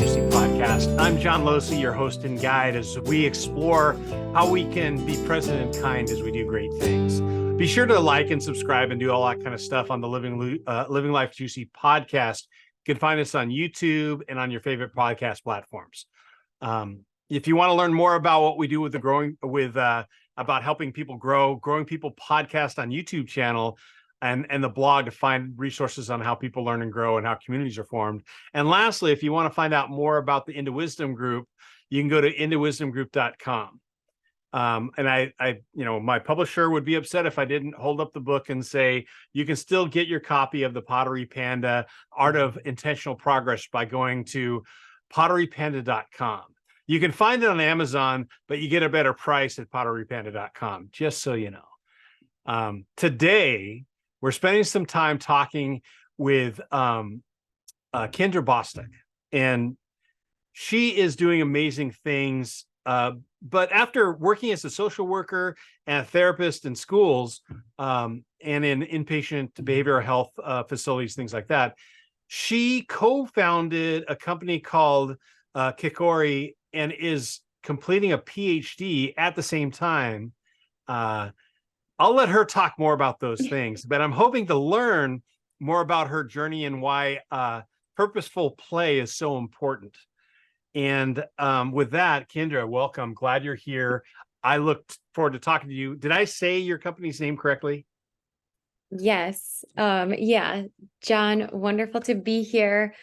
Juicy podcast. I'm John Losey, your host and guide, as we explore how we can be present and kind as we do great things. Be sure to like and subscribe and do all that kind of stuff on the Living Life Juicy podcast. You can find us on YouTube and on your favorite podcast platforms. If you want to learn more about what we do with about helping people Growing People podcast on YouTube channel, and the blog to find resources on how people learn and grow and how communities are formed. And lastly, if you want to find out more about the Into Wisdom group, you can go to intowisdomgroup.com. And my publisher would be upset if I didn't hold up the book and say, you can still get your copy of the Pottery Panda Art of Intentional Progress by going to potterypanda.com. You can find it on Amazon, but you get a better price at potterypanda.com, just so you know. Today, we're spending some time talking with Kendra Bostick, and she is doing amazing things. But after working as a social worker and a therapist in schools and in inpatient behavioral health facilities, things like that, she co-founded a company called Kikori and is completing a Ph.D. at the same time. I'll let her talk more about those things, but I'm hoping to learn more about her journey and why purposeful play is so important. And with that, Kendra, welcome. Glad you're here. I looked forward to talking to you. Did I say your company's name correctly? Yes. Yeah, John, wonderful to be here.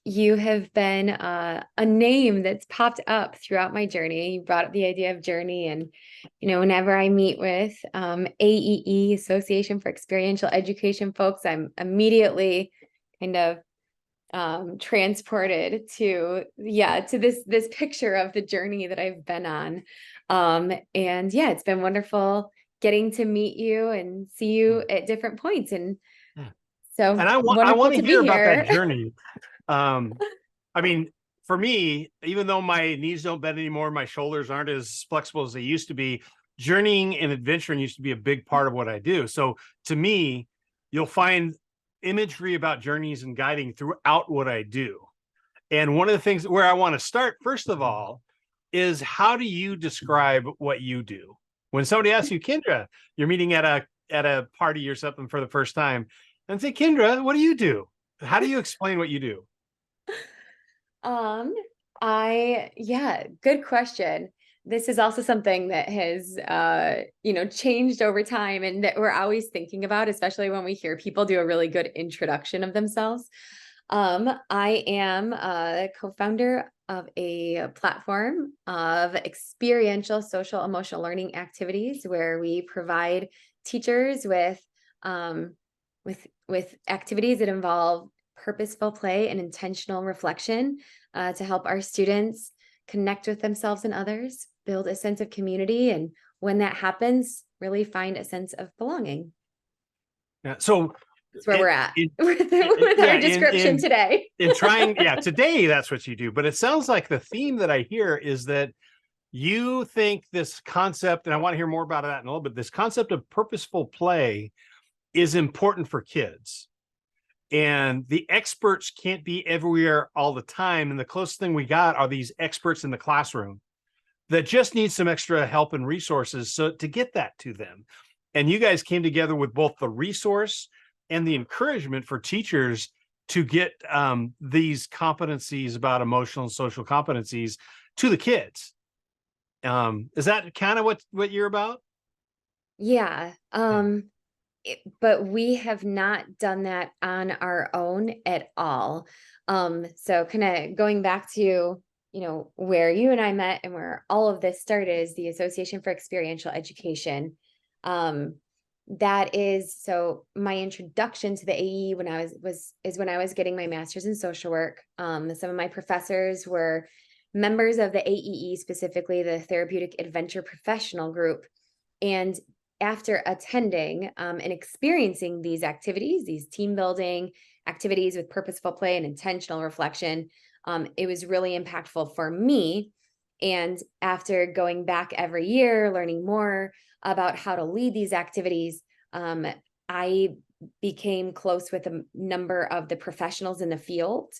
You have been a name that's popped up throughout my journey. You brought up the idea of journey, and whenever I meet with AEE, Association for Experiential Education folks, I'm immediately kind of transported to this picture of the journey that I've been on. And yeah, it's been wonderful getting to meet you and see you at different points. And so, and I want to hear about that journey. I mean, for me, even though my knees don't bend anymore, my shoulders aren't as flexible as they used to be, journeying and adventuring used to be a big part of what I do. So to me, you'll find imagery about journeys and guiding throughout what I do. And one of the things where I want to start, first of all, is how do you describe what you do? When somebody asks you, Kendra, you're meeting at a party or something for the first time, and say, Kendra, what do you do? How do you explain what you do? Good question. This is also something that has, changed over time and that we're always thinking about, especially when we hear people do a really good introduction of themselves. I am a co-founder of a platform of experiential social emotional learning activities where we provide teachers with activities that involve purposeful play and intentional reflection to help our students connect with themselves and others, build a sense of community, and when that happens, really find a sense of belonging. Yeah, so that's where we're at with our description today. Today that's what you do. But it sounds like the theme that I hear is that you think this concept, and I want to hear more about that in a little bit, this concept of purposeful play is important for kids. And the experts can't be everywhere all the time. And the closest thing we got are these experts in the classroom that just need some extra help and resources so to get that to them. And you guys came together with both the resource and the encouragement for teachers to get these competencies about emotional and social competencies to the kids. Is that kind of what you're about? Yeah. But we have not done that on our own at all. So kind of going back to, where you and I met and where all of this started is the Association for Experiential Education. That is, so my introduction to the AE when I was getting my master's in social work. Some of my professors were members of the AEE, specifically the Therapeutic Adventure Professional Group. And after attending and experiencing these activities, these team building activities with purposeful play and intentional reflection, it was really impactful for me. And after going back every year, learning more about how to lead these activities, I became close with a number of the professionals in the field.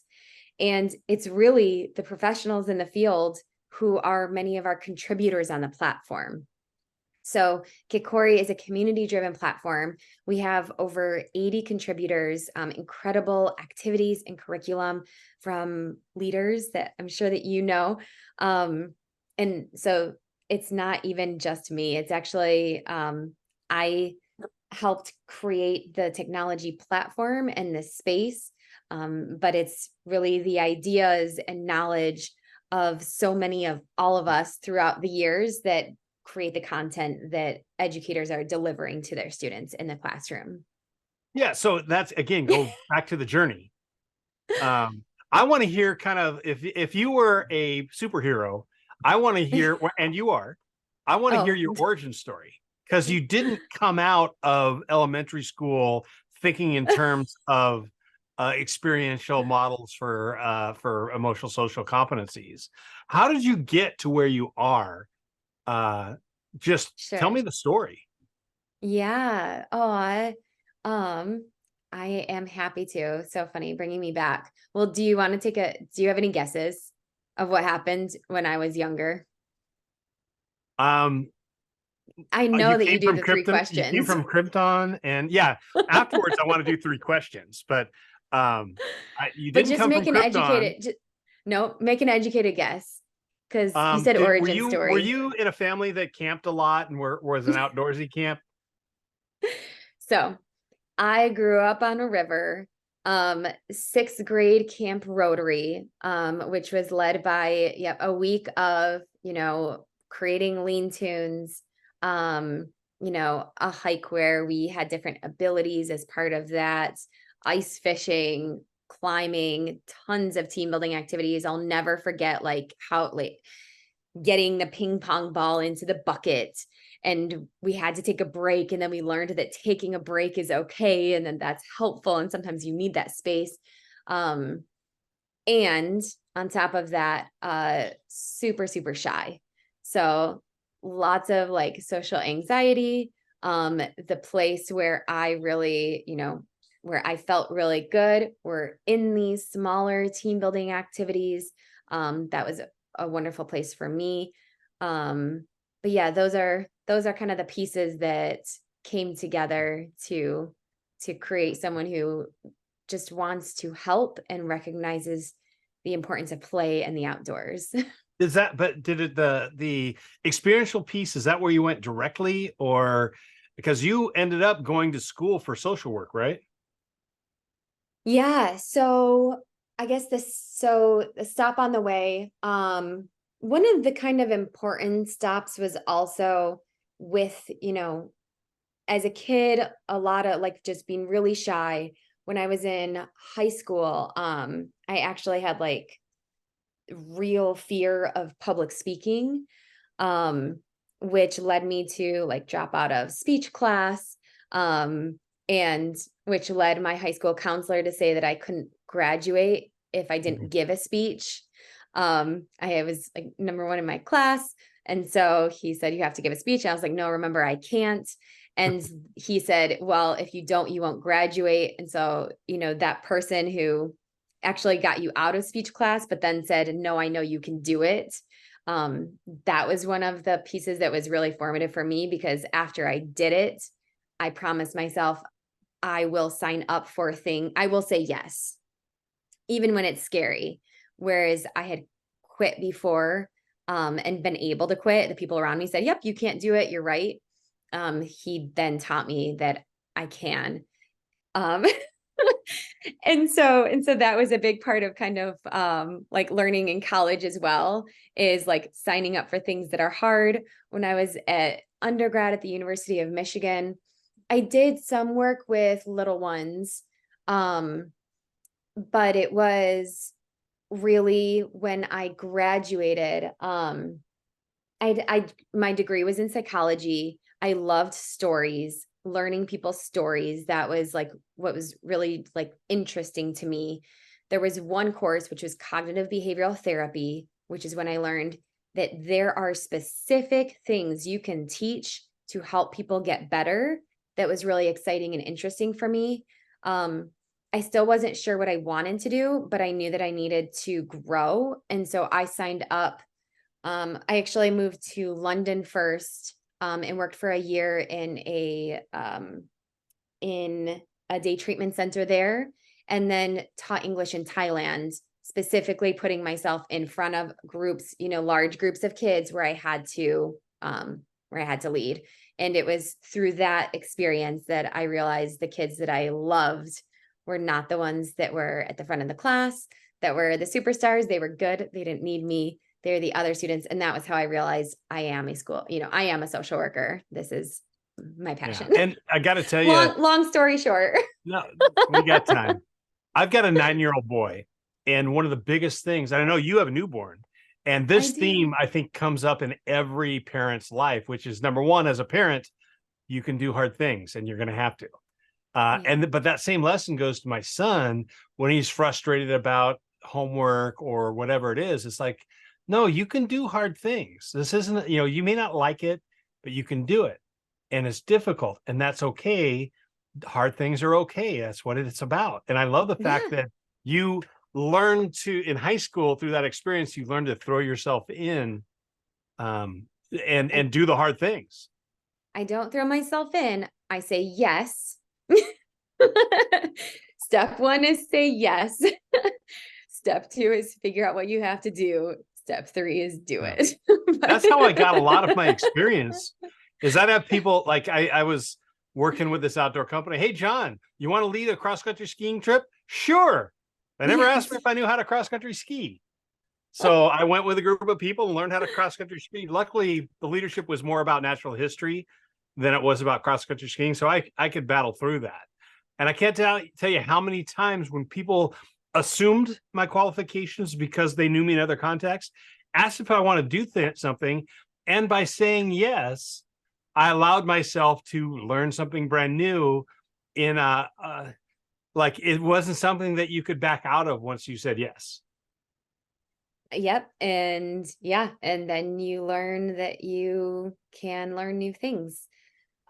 And it's really the professionals in the field who are many of our contributors on the platform. So Kikori is a community-driven platform. We have over 80 contributors, incredible activities and curriculum from leaders that I'm sure that you know. And so it's not even just me. It's actually, I helped create the technology platform and the space, but it's really the ideas and knowledge of so many of all of us throughout the years that create the content that educators are delivering to their students in the classroom. Yeah. So that's, again, go back to the journey. I want to hear kind of, if you were a superhero, I want to hear, and you are, I want to hear Oh, your origin story, because you didn't come out of elementary school thinking in terms of experiential models for emotional social competencies. How did you get to where you are? Just tell sure. me the story. Yeah. Oh, um, I am happy to. So funny bringing me back. Well, do you want to do you have any guesses of what happened when I was younger? Um, I you know that you came do from the three Krypton. You came questions, from Krypton, and yeah. Afterwards, I want to do 3 questions, but you but didn't just come make from an Krypton. no, make an educated guess because you said Were origin you story. in a family that camped a lot and was an outdoorsy camp? So I grew up on a river, sixth grade camp Rotary, which was led by, a week of, creating lean tunes, a hike where we had different abilities as part of that, ice fishing, climbing, tons of team building activities. I'll never forget like how like getting the ping pong ball into the bucket, and we had to take a break, and then we learned that taking a break is okay, and then that's helpful, and sometimes you need that space. And on top of that, super shy, so lots of like social anxiety. The place where I really, where I felt really good were in these smaller team building activities. That was a wonderful place for me. But yeah, those are kind of the pieces that came together to create someone who just wants to help and recognizes the importance of play and the outdoors. Is that, but did it, the experiential piece, is that where you went directly, or because you ended up going to school for social work, right? Yeah, so I guess the stop on the way, one of the kind of important stops was also with, as a kid, a lot of like just being really shy. When I was in high school, I actually had like real fear of public speaking, um, which led me to like drop out of speech class, and which led my high school counselor to say that I couldn't graduate if I didn't Mhm. give a speech. I was like number one in my class. And so he said, you have to give a speech. And I was like, no, remember, I can't. And he said, well, if you don't, you won't graduate. And so, that person who actually got you out of speech class, but then said, no, I know you can do it. That was one of the pieces that was really formative for me, because after I did it, I promised myself I will sign up for a thing. I will say yes, even when it's scary. Whereas I had quit before, and been able to quit. The people around me said, yep, you can't do it. You're right. He then taught me that I can. Um, and so that was a big part of kind of like learning in college as well, is like signing up for things that are hard. When I was at undergrad at the University of Michigan, I did some work with little ones, um, but it was really when I graduated. My degree was in psychology. I loved stories, learning people's stories. That was like what was really like interesting to me. There was one course which was cognitive behavioral therapy, which is when I learned that there are specific things you can teach to help people get better. That was really exciting and interesting for me. Um, I still wasn't sure what I wanted to do, but I knew that I needed to grow. And so I signed up. I actually moved to London first, and worked for a year in a day treatment center there, and then taught English in Thailand, specifically putting myself in front of groups, large groups of kids where I had to lead. And it was through that experience that I realized the kids that I loved were not the ones that were at the front of the class, that were the superstars. They were good. They didn't need me. They're the other students. And that was how I realized I am I am a social worker. This is my passion. Yeah. And I got to tell you, long story short. no, we got time. I've got a 9-year-old boy. And one of the biggest things, I know you have a newborn, and this theme, I think, comes up in every parent's life, which is number one, as a parent, you can do hard things and you're going to have to. But that same lesson goes to my son when he's frustrated about homework or whatever it is. It's like, no, you can do hard things. This isn't, you may not like it, but you can do it. And it's difficult, and that's okay. Hard things are okay. That's what it's about. And I love the fact that you learn to, in high school, through that experience, you learn to throw yourself in and do the hard things. I don't throw myself in. I say yes. Step 1 is say yes. Step 2 is figure out what you have to do. Step 3 is do it. That's how I got a lot of my experience. Is I'd have people like, I was working with this outdoor company. Hey, John, you want to lead a cross-country skiing trip? Sure. They never asked me if I knew how to cross-country ski. So I went with a group of people and learned how to cross-country ski. Luckily, the leadership was more about natural history than it was about cross-country skiing. So I could battle through that. And I can't tell you how many times when people assumed my qualifications because they knew me in other contexts, asked if I want to do something. And by saying yes, I allowed myself to learn something brand new in like it wasn't something that you could back out of once you said yes. Yep. And and then you learn that you can learn new things.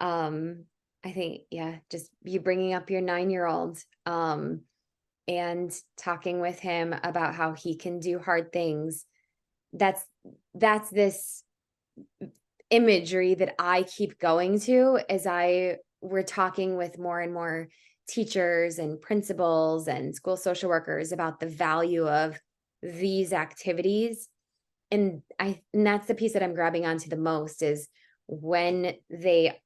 I think, just you bringing up your 9-year-old, and talking with him about how he can do hard things. That's this imagery that I keep going to as we're talking with more and more teachers and principals and school social workers about the value of these activities. And that's the piece that I'm grabbing onto the most is when they,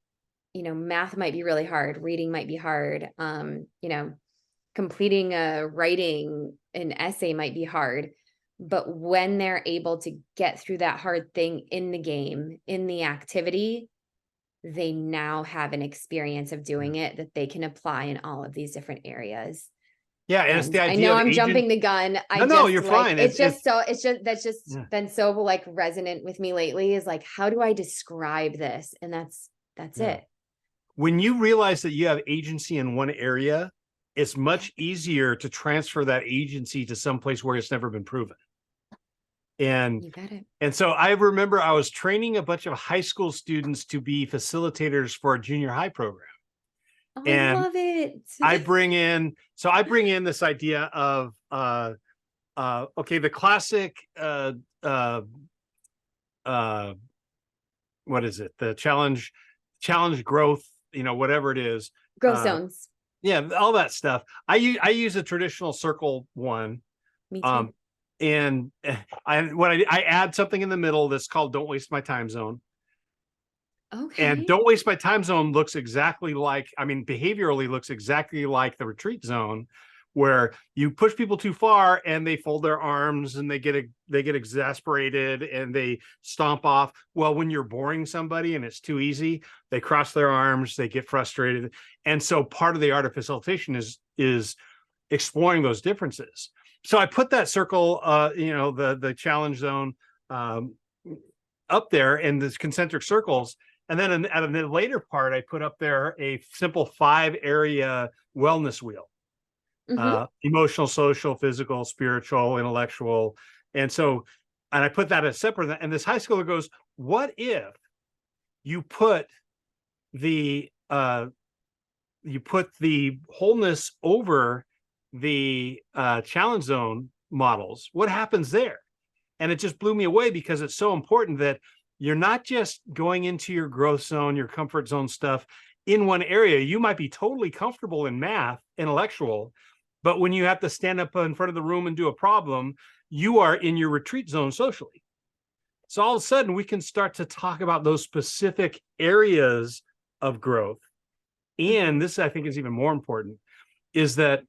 math might be really hard, reading might be hard, completing writing an essay might be hard. But when they're able to get through that hard thing in the game, in the activity, they now have an experience of doing it that they can apply in all of these different areas. Yeah, and it's the idea. I know I'm jumping the gun. No, you're fine. That's just been so like resonant with me lately. Is like, how do I describe this? And that's it. When you realize that you have agency in one area, it's much easier to transfer that agency to someplace where it's never been proven. And you got it. And so I remember I was training a bunch of high school students to be facilitators for a junior high program. Oh, and I love it. I bring in this idea of the classic what is it? The challenge growth, whatever it is. Growth zones. Yeah, all that stuff. I use a traditional circle one. Me too. And I add something in the middle that's called "Don't Waste My Time Zone." Okay. And "Don't Waste My Time Zone" looks exactly like, behaviorally looks exactly like the retreat zone, where you push people too far and they fold their arms and they get exasperated and they stomp off. Well, when you're boring somebody and it's too easy, they cross their arms, they get frustrated. And so part of the art of facilitation is exploring those differences. So I put that circle, the challenge zone up there in this concentric circles. And then at the later part, I put up there a simple 5-area wellness wheel. Emotional, social, physical, spiritual, intellectual. And I put that as separate. And this high schooler goes, what if you put the wholeness over the challenge zone models, what happens there? And it just blew me away because it's so important that you're not just going into your growth zone, your comfort zone stuff in one area. You might be totally comfortable in math, intellectual, but when you have to stand up in front of the room and do a problem, you are in your retreat zone socially. So all of a sudden we can start to talk about those specific areas of growth. And this, I think, is even more important, is that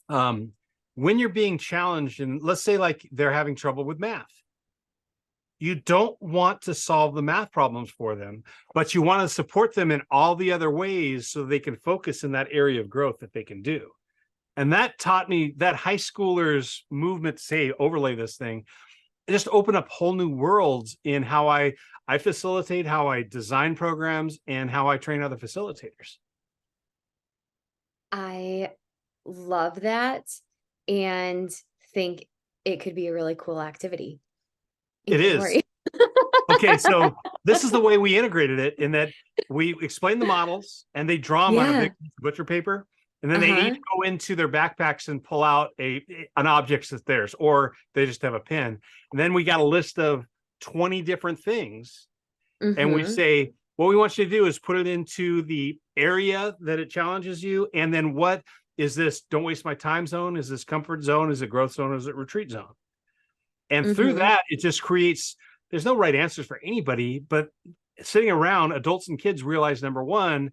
when you're being challenged, and let's say like they're having trouble with math, you don't want to solve the math problems for them, but you want to support them in all the other ways so they can focus in that area of growth that they can do. And that taught me, that high schoolers movement to say, overlay this thing, just open up whole new worlds in how I facilitate, how I design programs, and how I train other facilitators. I love that and think it could be a really cool activity. It is. Okay, so this is the way we integrated it, in that we explain the models and they draw them on a big butcher paper, and then they each go into their backpacks and pull out an object that's theirs, or they just have a pen. And then we got a list of 20 different things, and we say, what we want you to do is put it into the area that it challenges you, and then what is this don't waste my time zone? Is this comfort zone? Is it growth zone? Is it retreat zone? And through that, it just creates, there's no right answers for anybody, but sitting around, adults and kids realize, number one,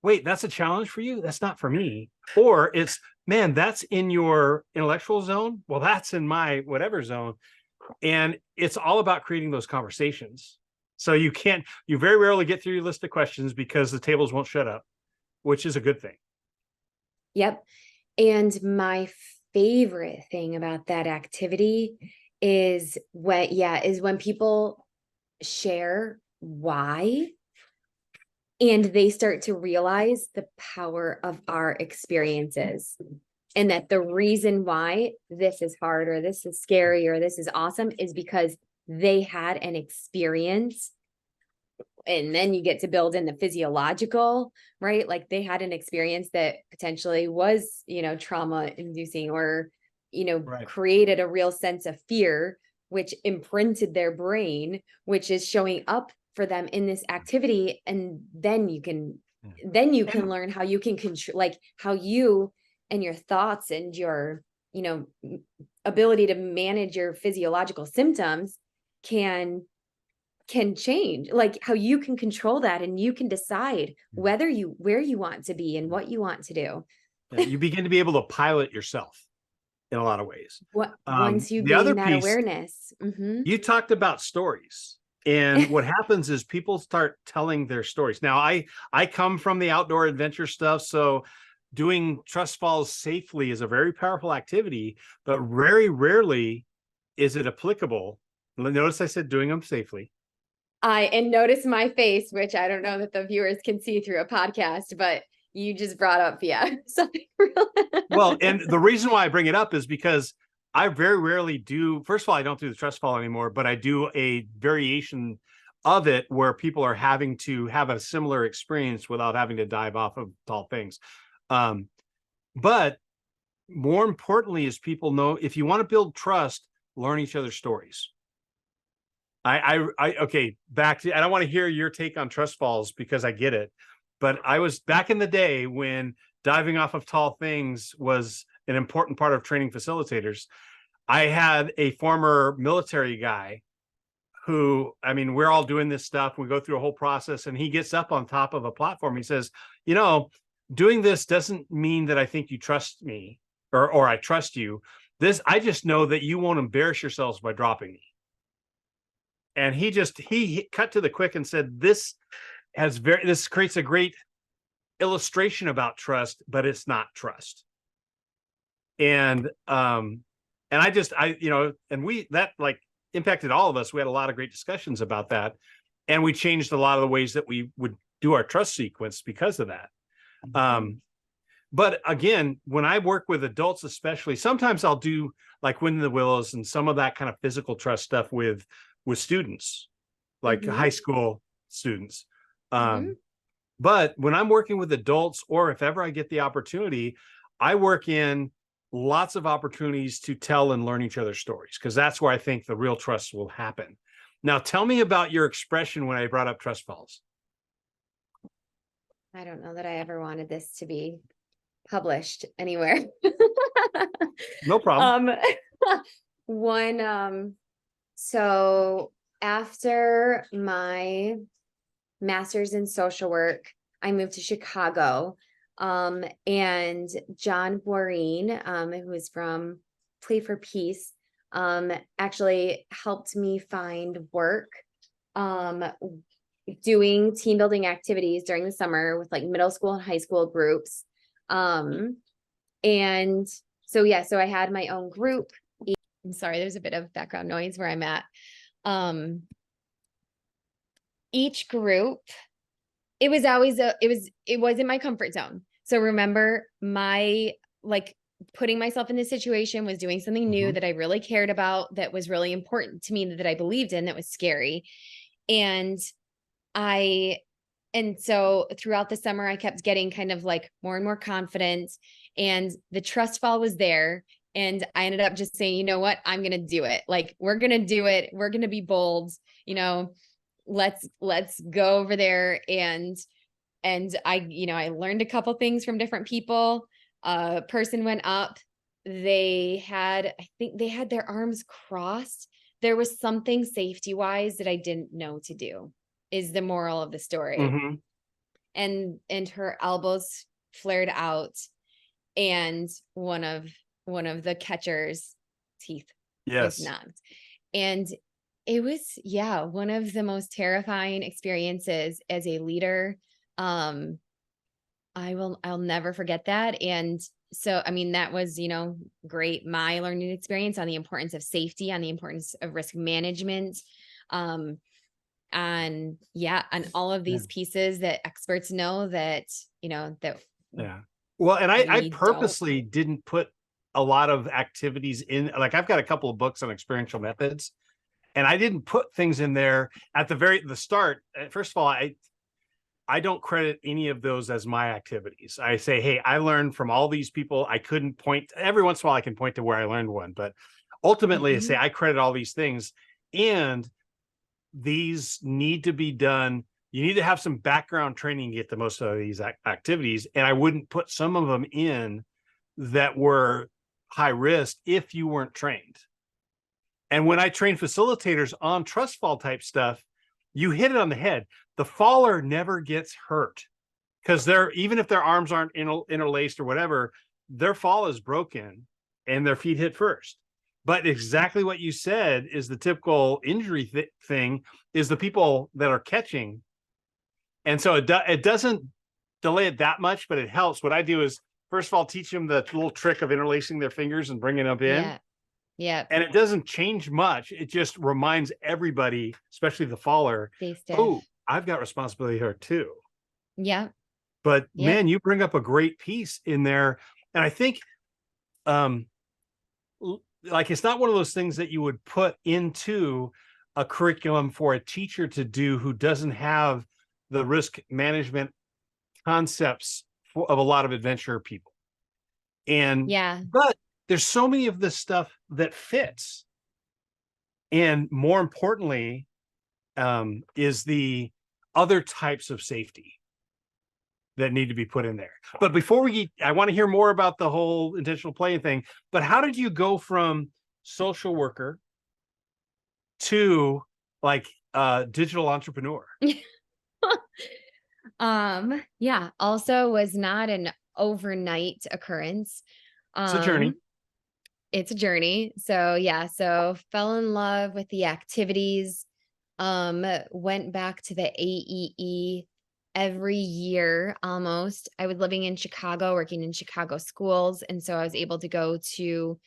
wait, that's a challenge for you? That's not for me. Or it's, man, that's in your intellectual zone. Well, that's in my whatever zone. And it's all about creating those conversations. So you very rarely get through your list of questions because the tables won't shut up, which is a good thing. Yep. And my favorite thing about that activity is when people share why, and they start to realize the power of our experiences, and that the reason why this is hard or this is scary or this is awesome is because they had an experience. And then you get to build in the physiological, right? Like they had an experience that potentially was, trauma inducing, or, created a real sense of fear, which imprinted their brain, which is showing up for them in this activity. And then you can learn how you can control, like how you and your thoughts and your, ability to manage your physiological symptoms can change, like how you can control that, and you can decide where you want to be and what you want to do. You begin to be able to pilot yourself in a lot of ways. Once you gain that awareness. You talked about stories, and what happens is people start telling their stories. Now, I come from the outdoor adventure stuff, so doing trust falls safely is a very powerful activity, but very rarely is it applicable. Notice I said doing them safely. And notice my face, which I don't know that the viewers can see through a podcast, but you just brought up, something real. Well, and the reason why I bring it up is because I very rarely do. First of all, I don't do the trust fall anymore, but I do a variation of it where people are having to have a similar experience without having to dive off of tall things. But more importantly, is people know, if you want to build trust, learn each other's stories. Okay, back to, I don't want to hear your take on trust falls because I get it, but I was back in the day when diving off of tall things was an important part of training facilitators. I had a former military guy who, we're all doing this stuff. We go through a whole process, and he gets up on top of a platform. He says, doing this doesn't mean that I think you trust me or I trust you. I just know that you won't embarrass yourselves by dropping me. And he cut to the quick and said, this creates a great illustration about trust, but it's not trust. And that like impacted all of us. We had a lot of great discussions about that, and we changed a lot of the ways that we would do our trust sequence because of that. But again, when I work with adults, especially, sometimes I'll do like Wind in the Willows and some of that kind of physical trust stuff with students, like high school students. But when I'm working with adults, or if ever I get the opportunity, I work in lots of opportunities to tell and learn each other's stories, because that's where I think the real trust will happen. Now, tell me about your expression when I brought up trust falls. I don't know that I ever wanted this to be published anywhere. No problem. One, so after my master's in social work, I moved to Chicago. And John Bourine, who is from Play for Peace, actually helped me find work, doing team building activities during the summer with like middle school and high school groups. And so, yeah, so I had my own group. I'm sorry, there's a bit of background noise where I'm at. Each group, it was always it was in my comfort zone. So remember, my like putting myself in this situation was doing something new that I really cared about, that was really important to me, that I believed in, that was scary. And so throughout the summer, I kept getting kind of like more and more confident, and the trust fall was there. And I ended up just saying, you know what, I'm going to do it. Like, we're going to do it. We're going to be bold, let's go over there. And I learned a couple things from different people. A person went up, I think they had their arms crossed. There was something safety wise that I didn't know to do, is the moral of the story. And her elbows flared out, and one of the catcher's teeth was knocked. And it was, one of the most terrifying experiences as a leader. I'll never forget that. And so, I mean, that was, great. My learning experience on the importance of safety, on the importance of risk management, on all of these pieces that experts know that. Well, and I purposely didn't put a lot of activities in. Like, I've got a couple of books on experiential methods, and I didn't put things in there at the start. First of all, I don't credit any of those as my activities. I say, hey, I learned from all these people. I couldn't point, every once in a while I can point to where I learned one, but ultimately I say I credit all these things, and these need to be done. You need to have some background training to get the most out of these activities. And I wouldn't put some of them in that were high risk if you weren't trained. And when I train facilitators on trust fall type stuff, you hit it on the head. The faller never gets hurt, because even if their arms aren't interlaced or whatever, their fall is broken and their feet hit first. But exactly what you said is the typical injury thing, is the people that are catching. And so it doesn't delay it that much, but it helps. What I do is, first of all, teach them the little trick of interlacing their fingers and bringing them in. Yeah. And it doesn't change much. It just reminds everybody, especially the faller, oh, I've got responsibility here too. Yeah. But man, you bring up a great piece in there. And I think, like, it's not one of those things that you would put into a curriculum for a teacher to do who doesn't have the risk management concepts of a lot of adventure people. But there's so many of this stuff that fits. And more importantly, is the other types of safety that need to be put in there. But before I want to hear more about the whole intentional play thing. But how did you go from social worker to like digital entrepreneur? Also was not an overnight occurrence. It's a journey. It's a journey. So fell in love with the activities, went back to the AEE every year almost. I was living in Chicago, working in Chicago schools. And so I was able to go to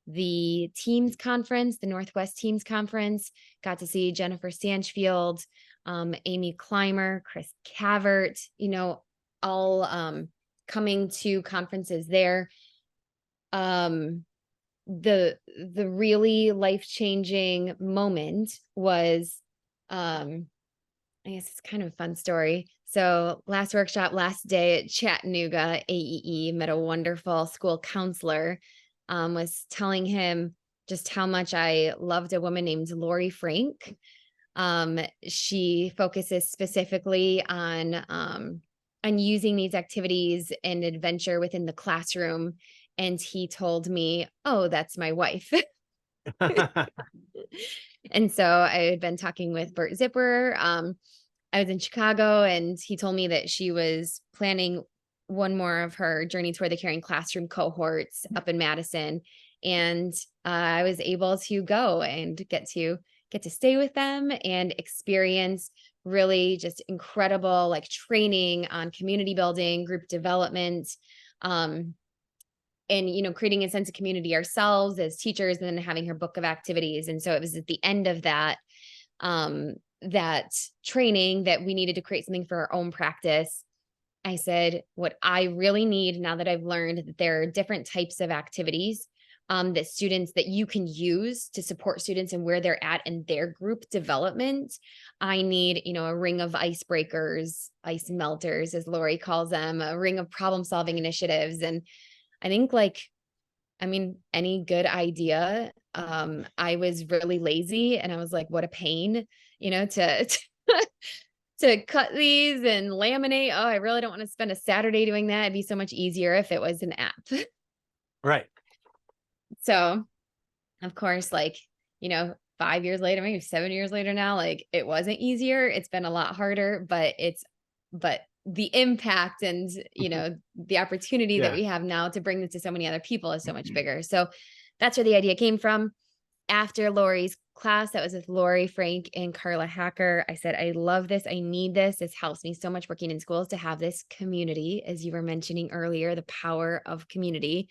the Teams conference, the Northwest Teams conference, got to see Jennifer Stanchfield, Amy Clymer, Chris Cavert, all coming to conferences there. The really life-changing moment was, I guess it's kind of a fun story. So last workshop, last day at Chattanooga, AEE, met a wonderful school counselor was telling him just how much I loved a woman named Lori Frank. She focuses specifically on using these activities and adventure within the classroom. And he told me, "Oh, that's my wife." And so I had been talking with Bert Zipper. I was in Chicago, and he told me that she was planning one more of her Journey Toward the Caring Classroom cohorts up in Madison. And I was able to go and get to stay with them and experience really just incredible like training on community building, group development, and creating a sense of community ourselves as teachers, and then having her book of activities. And so it was at the end of that that training that we needed to create something for our own practice. I said, what I really need now that I've learned that there are different types of activities that you can use to support students and where they're at in their group development. I need, a ring of icebreakers, ice melters, as Lori calls them, a ring of problem solving initiatives. And I think any good idea. I was really lazy, and I was like, what a pain, to to cut these and laminate. Oh, I really don't want to spend a Saturday doing that. It'd be so much easier if it was an app. Right. So, of course, 5 years later, maybe 7 years later now, it wasn't easier. It's been a lot harder, but the impact and, the opportunity that we have now to bring this to so many other people is so much bigger. So that's where the idea came from. After Lori's class, that was with Lori Frank and Carla Hacker, I said, I love this. I need this. This helps me so much working in schools to have this community, as you were mentioning earlier, the power of community.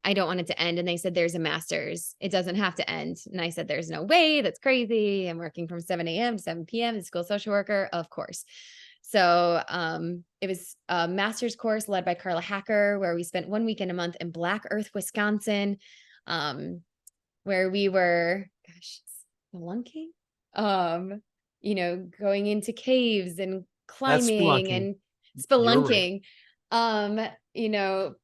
I don't want it to end. And they said, there's a master's. It doesn't have to end. And I said, there's no way. That's crazy. I'm working from 7 a.m. to 7 p.m. as a school social worker, of course. So it was a master's course led by Carla Hacker, where we spent 1 weekend a month in Black Earth, Wisconsin, where we were, spelunking, going into caves and climbing and spelunking,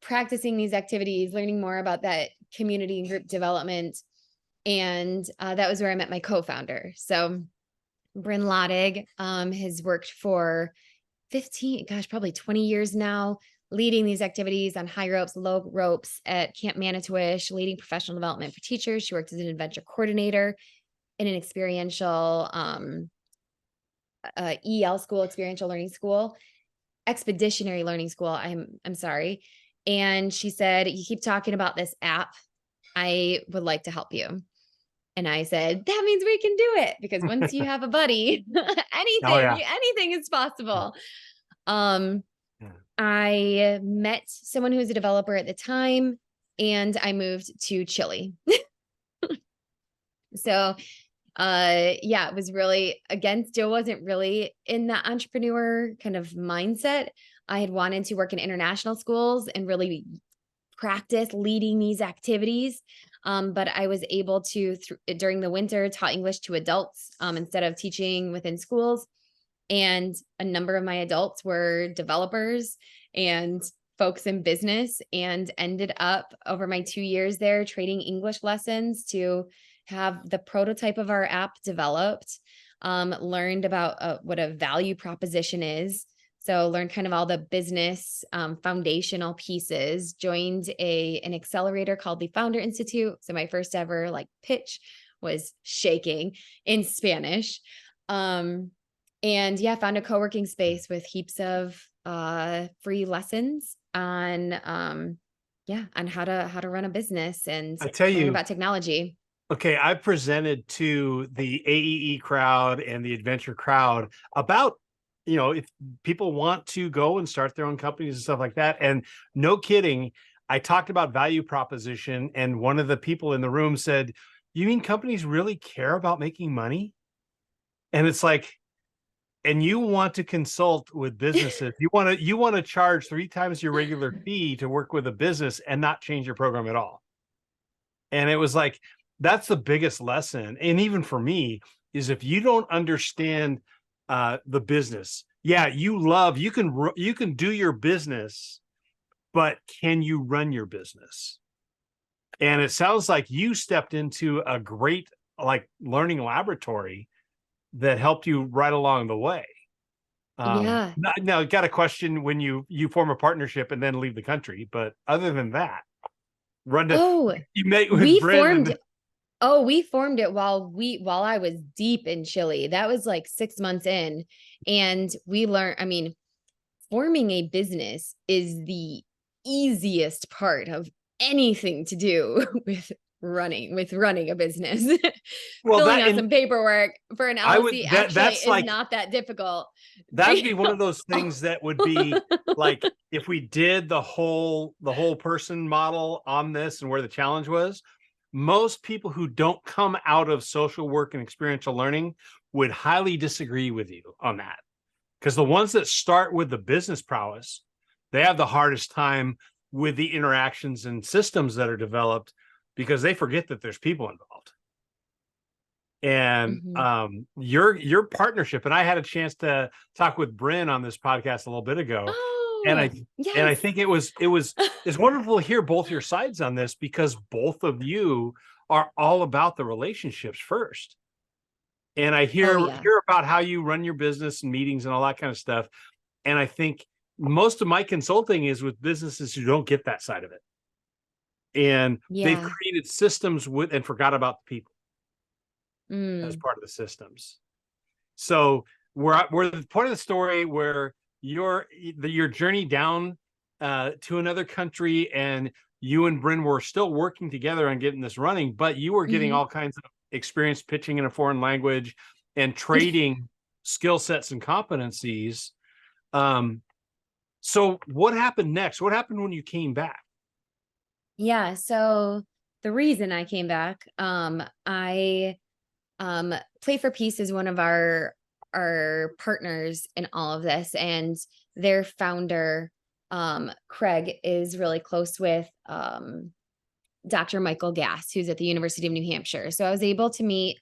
practicing these activities, learning more about that community and group development. And that was where I met my co-founder. So Bryn Lottig has worked for probably 20 years now, leading these activities on high ropes, low ropes at Camp Manitowish, leading professional development for teachers. She worked as an adventure coordinator in an experiential EL school, experiential learning school, expeditionary learning school. I'm sorry. And she said, you keep talking about this app. I would like to help you. And I said, that means we can do it, because once you have a buddy, anything is possible. I met someone who was a developer at the time, and I moved to Chile. So, it was really, again, still wasn't really in the entrepreneur kind of mindset. I had wanted to work in international schools and really practice leading these activities. But I was able to, during the winter, taught English to adults instead of teaching within schools. And a number of my adults were developers and folks in business, and ended up over my 2 years there trading English lessons to have the prototype of our app developed, learned about what a value proposition is. So learned kind of all the business foundational pieces, joined an accelerator called the Founder Institute. So my first ever pitch was shaking in Spanish. Found a co-working space with heaps of free lessons on how to run a business and learn about technology. Okay, I presented to the AEE crowd and the adventure crowd about, if people want to go and start their own companies and stuff like that. And no kidding, I talked about value proposition, and one of the people in the room said, you mean companies really care about making money? And it's like, and you want to consult with businesses, you want to charge 3 times your regular fee to work with a business and not change your program at all. And it was like, that's the biggest lesson. And even for me, is if you don't understand the business, you can do your business, but can you run your business? And it sounds like you stepped into a great like learning laboratory that helped you right along the way. Yeah. Now got a question when you form a partnership and then leave the country, but other than that, run to Oh, you met with we Bryn formed and we formed it while I was deep in Chile. That was like 6 months in, and we learned, I mean, forming a business is the easiest part of anything to do with running a business. well Filling that out and some paperwork for an I LLC would actually that's is like not that difficult. that'd be one of those things that would be like if we did the whole person model on this and where the challenge was, most people who don't come out of social work and experiential learning would highly disagree with you on that. Because the ones that start with the business prowess, they have the hardest time with the interactions and systems that are developed because they forget that there's people involved. And Mhm. your partnership, and I had a chance to talk with Bryn on this podcast a little bit ago, and Oh, I yes. think it's wonderful to hear both your sides on this because both of you are all about the relationships first. And I Oh, hear yeah. about how you run your business and meetings and all that kind of stuff. And I think most of my consulting is with businesses who don't get that side of it. And they've Yeah. created systems with and forgot about the people as Mm. part of the systems. So we're at the point of the story where your journey down to another country, and you and Bryn were still working together on getting this running, but you were getting Mhm. all kinds of experience pitching in a foreign language and trading skill sets and competencies. Um, so what happened next? What happened when you came back? Yeah, so the reason I came back, I Play for Peace is one of our partners in all of this, and their founder, Craig, is really close with Dr. Michael Gass, who's at the University of New Hampshire. So I was able to meet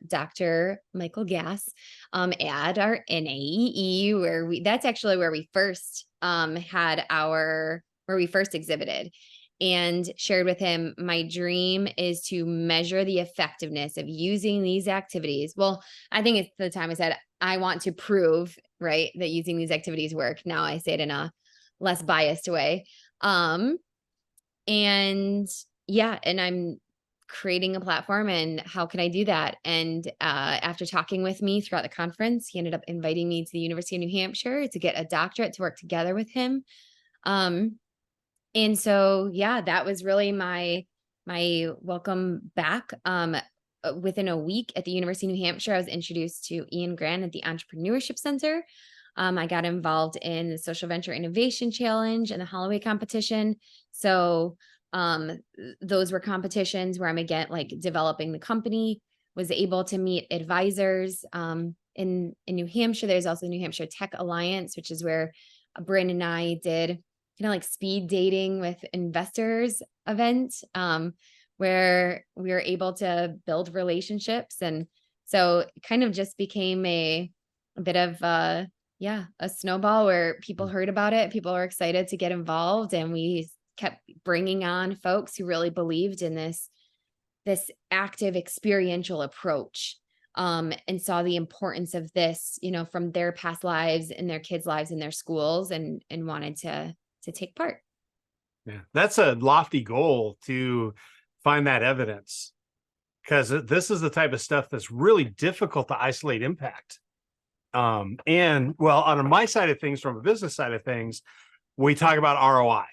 Dr. Michael Gass at our NAEE, where that's actually where we first where we first exhibited, and shared with him my dream is to measure the effectiveness of using these activities. Well, I think it's the time I said I want to prove, right, that using these activities work. Now I say it in a less biased way. Um, and yeah, and I'm creating a platform, and how can I do that? And after talking with me throughout the conference, he ended up inviting me to the University of New Hampshire to get a doctorate to work together with him. Um, and so yeah, that was really my welcome back. Within a week at the University of New Hampshire, I was introduced to Ian Grant at the Entrepreneurship Center. I got involved in the Social Venture Innovation Challenge and the Holloway competition. So those were competitions where I'm again like developing the company, was able to meet advisors in New Hampshire. There's also the New Hampshire Tech Alliance, which is where Bryn and I did kind of like speed dating with investors event, where we were able to build relationships. And so it kind of just became a bit of yeah, a snowball where people heard about it, people were excited to get involved, and we kept bringing on folks who really believed in this active experiential approach, and saw the importance of this, from their past lives and their kids' lives in their schools, and wanted to take part. Yeah, that's a lofty goal to find that evidence because this is the type of stuff that's really difficult to isolate impact. And well, on my side of things, from a business side of things, we talk about ROI.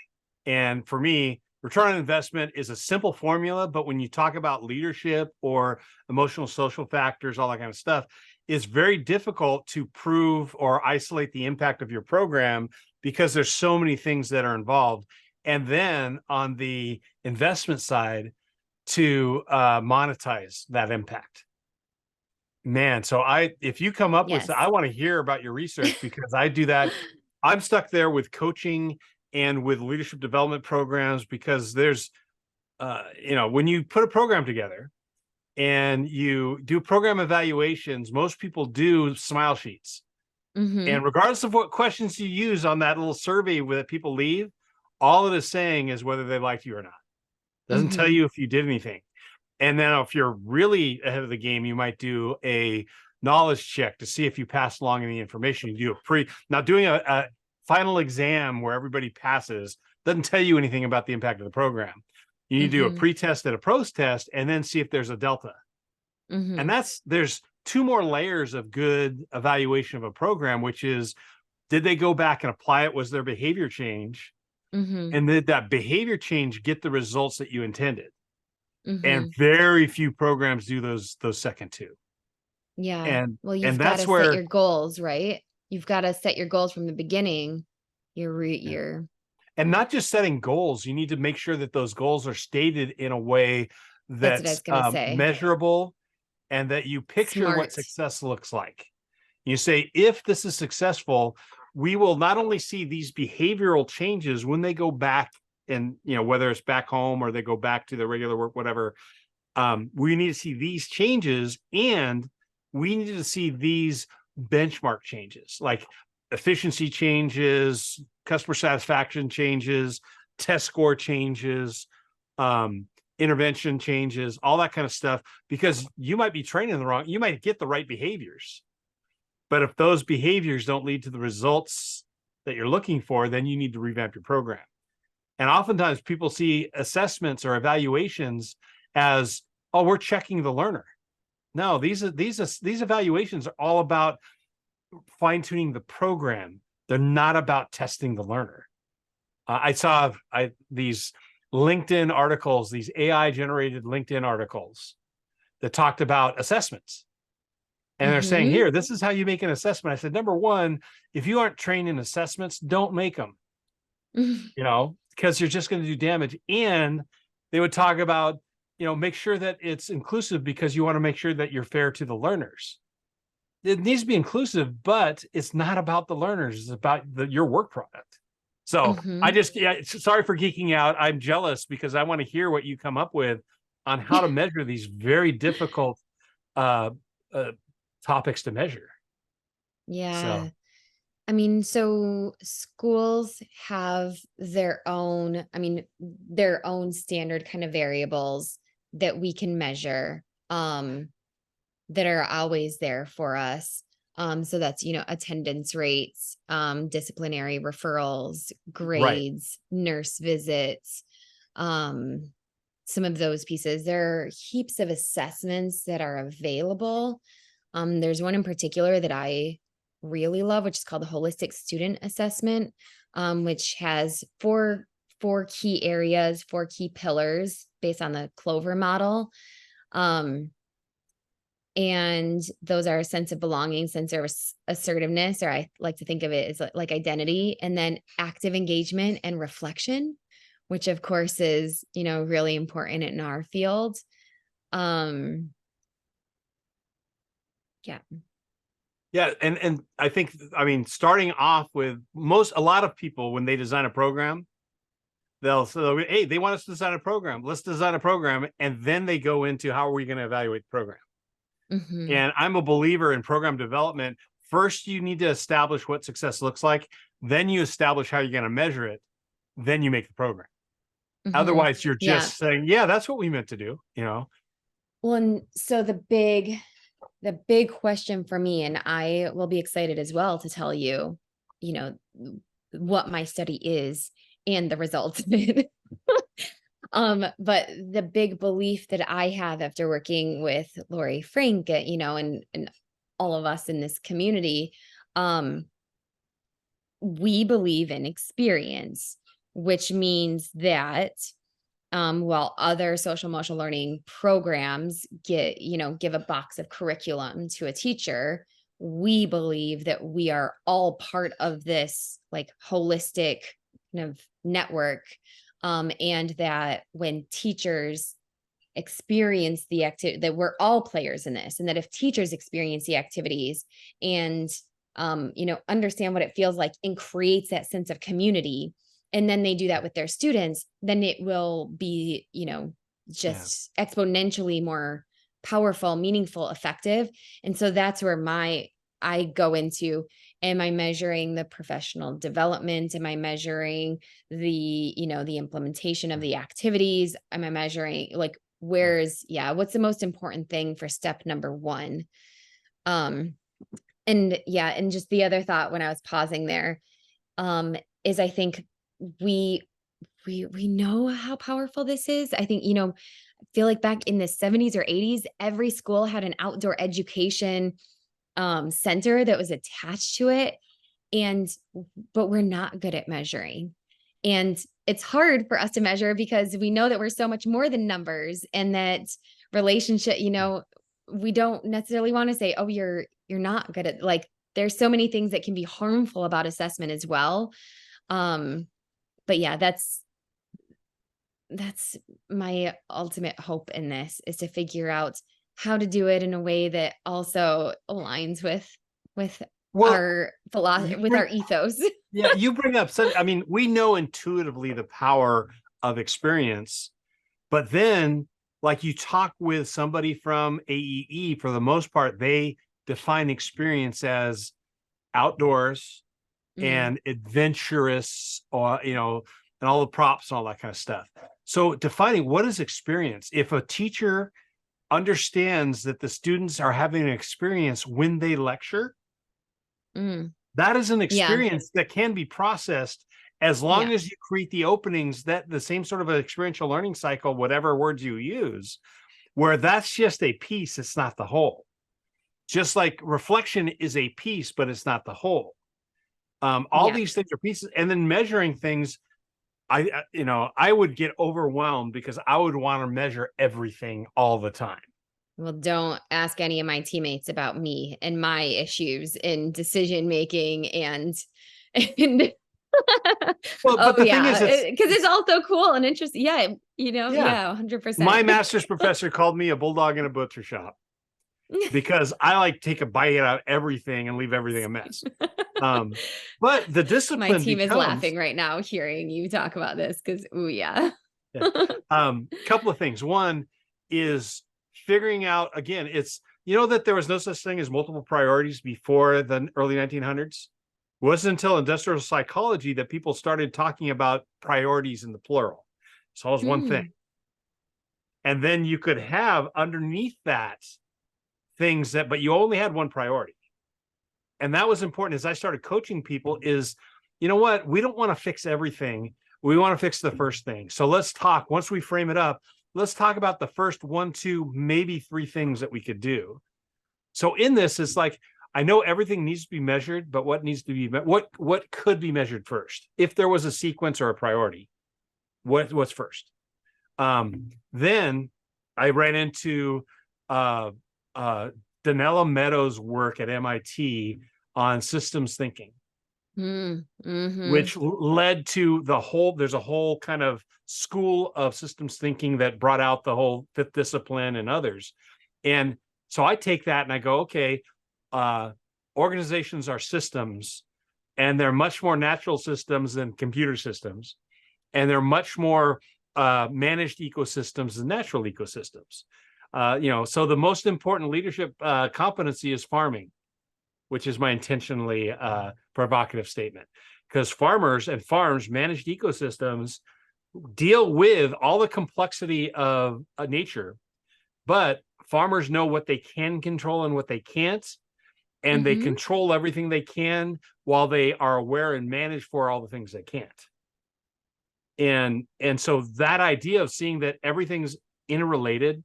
And for me, return on investment is a simple formula, but when you talk about leadership or emotional social factors, all that kind of stuff, it's very difficult to prove or isolate the impact of your program because there's so many things that are involved. And then on the investment side, to monetize that impact. Man, so if you come up with, Yes. I want to hear about your research because I do that. I'm stuck there with coaching and with leadership development programs because there's, when you put a program together and you do program evaluations, most people do smile sheets. Hmm. And regardless of what questions you use on that little survey that people leave, All it is saying is whether they liked you or not. Doesn't tell you if you did anything. And then if you're really ahead of the game, you might do a knowledge check to see if you pass along any information. You do now doing a final exam where everybody passes doesn't tell you anything about the impact of the program. You need to do a pre-test and a post-test and then see if there's a delta. And there's two more layers of good evaluation of a program, which is, did they go back and apply it? Was there behavior change? And did that behavior change get the results that you intended? And very few programs do those second two. Yeah. Well, you've and got that's to where set your goals, right? You've got to set your goals from the beginning. And not just setting goals, you need to make sure that those goals are stated in a way That's what I was that's gonna say. measurable, and that you picture what success looks like. You say, if this is successful, we will not only see these behavioral changes when they go back and, whether it's back home or they go back to their regular work, whatever, we need to see these changes, and we need to see these benchmark changes, like efficiency changes, customer satisfaction changes, test score changes, intervention changes, all that kind of stuff, because you might be training you might get the right behaviors. But if those behaviors don't lead to the results that you're looking for, then you need to revamp your program. And oftentimes people see assessments or evaluations as, oh, we're checking the learner. No, these evaluations are all about fine-tuning the program. They're not about testing the learner. I saw these LinkedIn articles, these AI-generated LinkedIn articles that talked about assessments. And they're saying, here, this is how you make an assessment. I said, number one, if you aren't trained in assessments, don't make them, because you're just going to do damage. And they would talk about, make sure that it's inclusive, because you want to make sure that you're fair to the learners. It needs to be inclusive, but it's not about the learners. It's about your work product. So sorry for geeking out. I'm jealous because I want to hear what you come up with on how to measure these very difficult topics to measure. Yeah. So schools have their own standard kind of variables that we can measure, that are always there for us. So that's, attendance rates, disciplinary referrals, grades, nurse visits, some of those pieces. There are heaps of assessments that are available. There's one in particular that I really love, which is called the Holistic Student Assessment, which has four key areas, 4 key pillars based on the Clover model. And those are a sense of belonging, sense of assertiveness, or I like to think of it as like identity, and then active engagement and reflection, which of course is, really important in our field. Yeah. And I think, starting off with a lot of people, when they design a program, they'll say, hey, they want us to design a program. Let's design a program. And then they go into, how are we going to evaluate the program? And I'm a believer in program development. First, you need to establish what success looks like. Then you establish how you're going to measure it. Then you make the program. Otherwise, you're just saying, yeah, that's what we meant to do, Well, and so the big question for me, and I will be excited as well to tell you, what my study is and the results of it. But the big belief that I have after working with Lori Frank, and all of us in this community, we believe in experience, which means that while other social emotional learning programs give a box of curriculum to a teacher, we believe that we are all part of this like holistic kind of network. And that when teachers experience the activity, that we're all players in this, and that if teachers experience the activities and, understand what it feels like and creates that sense of community, and then they do that with their students, then it will be, just exponentially more powerful, meaningful, effective. And so that's where my I go into, am I measuring the professional development? Am I measuring the, the implementation of the activities? Am I measuring like what's the most important thing for step number one? And just the other thought when I was pausing there, is I think we know how powerful this is. I think, I feel like back in the 70s or 80s, every school had an outdoor education center that was attached to it. But we're not good at measuring. And it's hard for us to measure because we know that we're so much more than numbers, and that relationship, we don't necessarily want to say, oh, you're not good at, like, there's so many things that can be harmful about assessment as well. But yeah, that's my ultimate hope in this, is to figure out how to do it in a way that also aligns with Well, our philosophy, with our ethos. Yeah, you bring up such, I mean, we know intuitively the power of experience, but then like you talk with somebody from AEE, for the most part, they define experience as outdoors and adventurous, or, and all the props and all that kind of stuff. So defining what is experience, if a teacher understands that the students are having an experience when they lecture, that is an experience that can be processed, as long as you create the openings, that the same sort of an experiential learning cycle, whatever words you use, where that's just a piece, it's not the whole. Just like reflection is a piece, but it's not the whole. All these things are pieces, and then measuring things. I would get overwhelmed because I would want to measure everything all the time. Well, don't ask any of my teammates about me and my issues in decision making and Well, but the thing is, because it's all so cool and interesting. 100%. My master's professor called me a bulldog in a butcher shop because I like take a bite out of everything and leave everything a mess. But the discipline, my team is laughing right now hearing you talk about this because couple of things. One is figuring out, again, it's, that there was no such thing as multiple priorities before the early 1900s. It wasn't until industrial psychology that people started talking about priorities in the plural. So it was one thing. And then you could have underneath that things that, but you only had one priority. And that was important as I started coaching people is, you know what? We don't want to fix everything. We want to fix the first thing. So let's talk, once we frame it up, let's talk about the first 1, 2, maybe 3 things that we could do. So in this, it's like, I know everything needs to be measured, but what needs to be, what could be measured first? If there was a sequence or a priority, what's first? Then I ran into Donella Meadows' work at MIT on systems thinking, which led to there's a whole kind of school of systems thinking that brought out the whole fifth discipline and others. And so I take that and I go, okay, organizations are systems, and they're much more natural systems than computer systems. And they're much more managed ecosystems than natural ecosystems. So the most important leadership competency is farming, which is my intentionally provocative statement, because farmers and farms, managed ecosystems, deal with all the complexity of nature, but farmers know what they can control and what they can't, and they control everything they can while they are aware and manage for all the things they can't. And so that idea of seeing that everything's interrelated,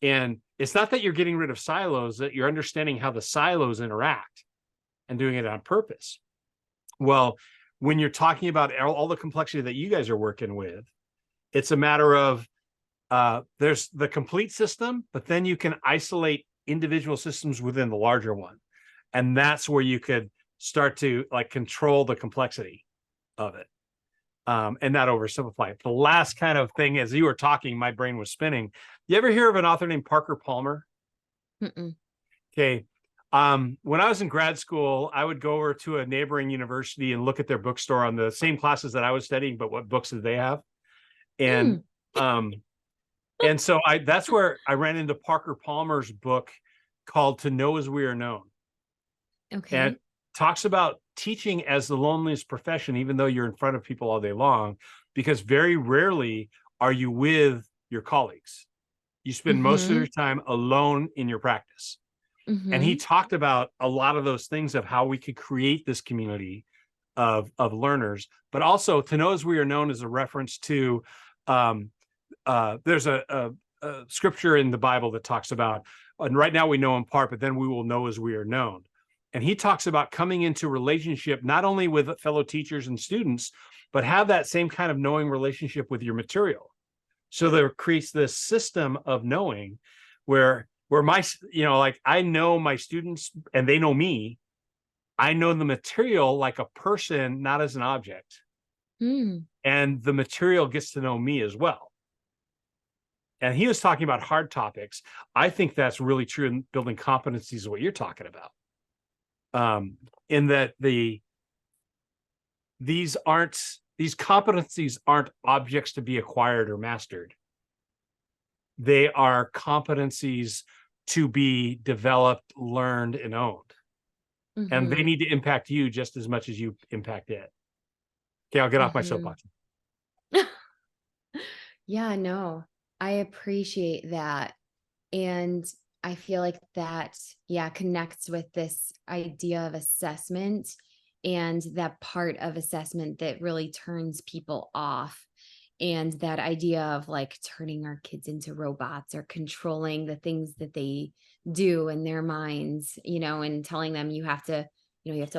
and it's not that you're getting rid of silos, that you're understanding how the silos interact and doing it on purpose. Well, when you're talking about all the complexity that you guys are working with, it's a matter of there's the complete system, but then you can isolate individual systems within the larger one. And that's where you could start to like control the complexity of it. And not oversimplify it. The last kind of thing, as you were talking, my brain was spinning. You ever hear of an author named Parker Palmer? Okay. When I was in grad school, I would go over to a neighboring university and look at their bookstore on the same classes that I was studying, but what books did they have? And and so that's where I ran into Parker Palmer's book called To Know As We Are Known. and Okay. talks about teaching as the loneliest profession, even though you're in front of people all day long, because very rarely are you with your colleagues. You spend most of Mm-hmm. your time alone in your practice. And he Mm-hmm. talked about a lot of those things of how we could create this community of learners, but also to know as we are known as a reference to um, there's a scripture in the Bible that talks about, and right now we know in part, but then we will know as we are known. And he talks about coming into relationship not only with fellow teachers and students, but have that same kind of knowing relationship with your material. So there creates this system of knowing where my, like I know my students and they know me. I know the material like a person, not as an object. Mm. And the material gets to know me as well. And he was talking about hard topics. I think that's really true in building competencies of what you're talking about. In that these competencies aren't objects to be acquired or mastered. They are competencies to be developed, learned, and owned. And they Mm-hmm. need to impact you just as much as you impact it. Okay, I'll get off my Mm-hmm. soapbox. Yeah, no, I appreciate that. And I feel like that, yeah, connects with this idea of assessment and that part of assessment that really turns people off. And that idea of like turning our kids into robots or controlling the things that they do in their minds, and telling them you have to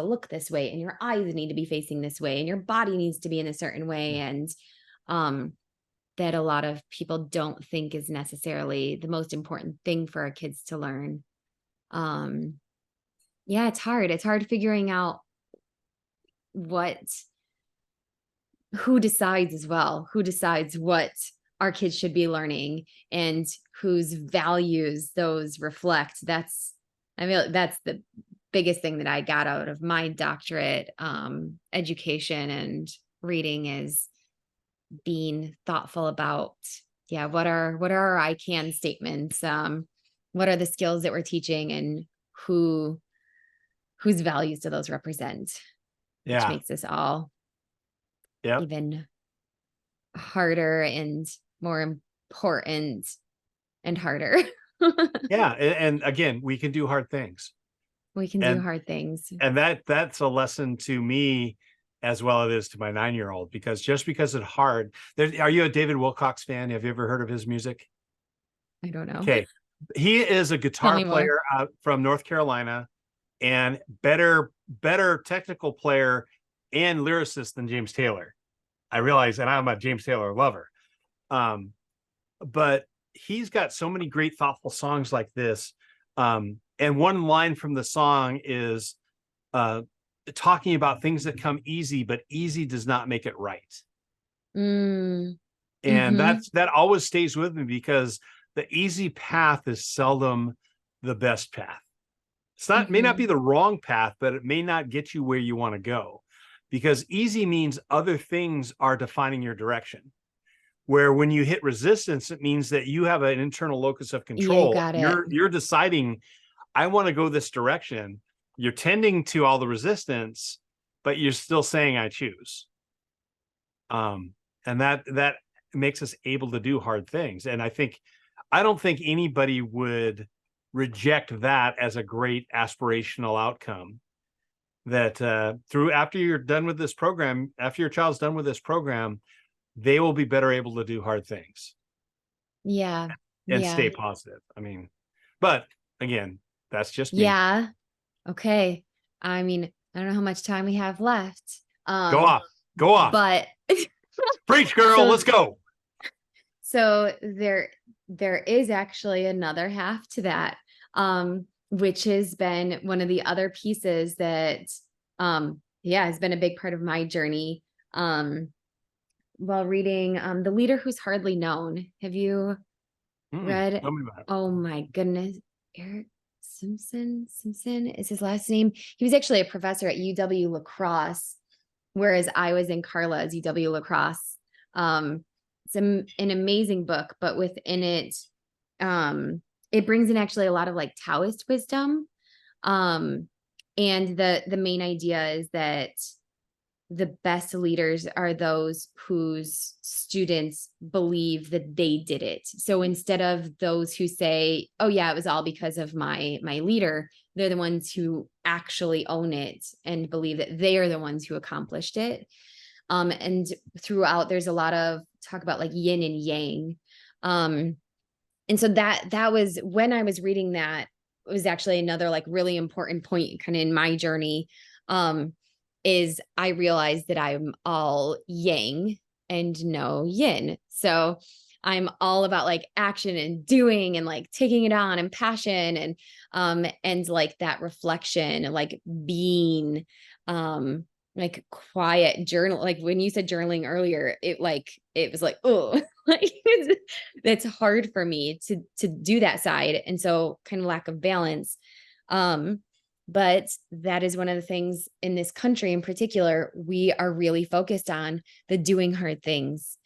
look this way and your eyes need to be facing this way and your body needs to be in a certain way. And um that a lot of people don't think is necessarily the most important thing for our kids to learn. Um, yeah, it's hard. It's hard figuring out what, who decides as well, who decides what our kids should be learning and whose values those reflect. I mean, that's the biggest thing that I got out of my doctorate education and reading is being thoughtful about, yeah, what are our I can statements, what are the skills that we're teaching and whose values do those represent, which Yeah. makes this all Yep. even harder and more important and harder. Yeah. And again, we can do hard things. We can do And hard things. that's a lesson to me as well it is to my 9-year-old, because just because it's hard, are you a David Wilcox fan? Have you ever heard of his music? I don't know. Okay. He is a Tell guitar me more. player out from North Carolina and better technical player and lyricist than James Taylor. I realize, and I'm a James Taylor lover. Um, but he's got so many great, thoughtful songs like this. And one line from the song is uh, talking about things that come easy, but easy does not make it right. Mm, And mm-hmm, that always stays with me because the easy path is seldom the best path. May not mm-hmm, be the wrong path, but it may not get you where you want to go, because easy means other things are defining your direction. Where when you hit resistance, it means that you have an internal locus of you control. got it. You're deciding, I want to go this direction. You're tending to all the resistance, but you're still saying I choose. And that makes us able to do hard things. And I don't think anybody would reject that as a great aspirational outcome. That after you're done with this program, after your child's done with this program, they will be better able to do hard things Yeah. and Yeah. stay positive. I mean, but again, that's just me. Yeah. Okay. I mean, I don't know how much time we have left. Go off, go off, But preach, girl. so Let's go. so there is actually another half to that, which has been one of the other pieces that yeah, has been a big part of my journey. While reading The Leader Who's Hardly Known. Have you read? Tell me about it. Oh my goodness. Eric Simpson is his last name. He was actually a professor at UW La Crosse, whereas I was in Carla's UW La Crosse. It's an amazing book, but within it, it brings in actually a lot of like Taoist wisdom. And the main idea is that the best leaders are those whose students believe that they did it. So instead of those who say, oh yeah, it was all because of my leader, they're the ones who actually own it and believe that they are the ones who accomplished it. And throughout, there's a lot of talk about like yin and yang. And so that was, when I was reading that, it was actually another like really important point kind of in my journey. Is I realized that I'm all yang and no yin. So I'm all about like action and doing and like taking it on and passion and like that reflection and like being like quiet journal. Like when you said journaling earlier, it was like, oh, like it's hard for me to do that side. And so kind of lack of balance. But that is one of the things in this country in particular, we are really focused on the doing hard things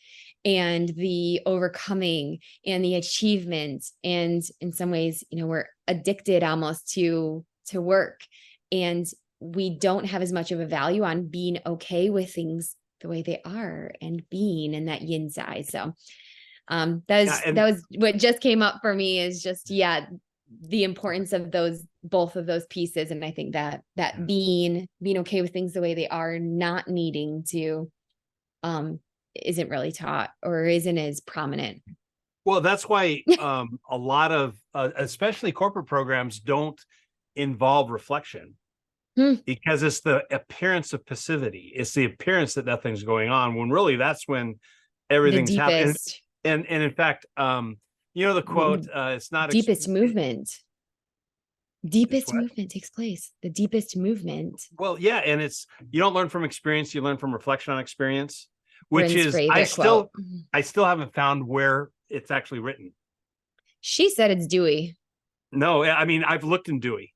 and the overcoming and the achievement. And in some ways, we're addicted almost to work. And we don't have as much of a value on being okay with things the way they are and being in that yin side. So that was what just came up for me, is just, the importance of both of those pieces. And I think that being okay with things the way they are, not needing to, isn't really taught or isn't as prominent. Well, that's why a lot of, especially corporate programs, don't involve reflection, because it's the appearance of passivity. It's the appearance that nothing's going on, when really that's when everything's happening. And in fact, the quote, it's not deepest movement. Deepest movement takes place. The deepest movement. Well, yeah. And you don't learn from experience, you learn from reflection on experience, which is, I still haven't found where it's actually written. She said it's Dewey. No, I mean, I've looked in Dewey.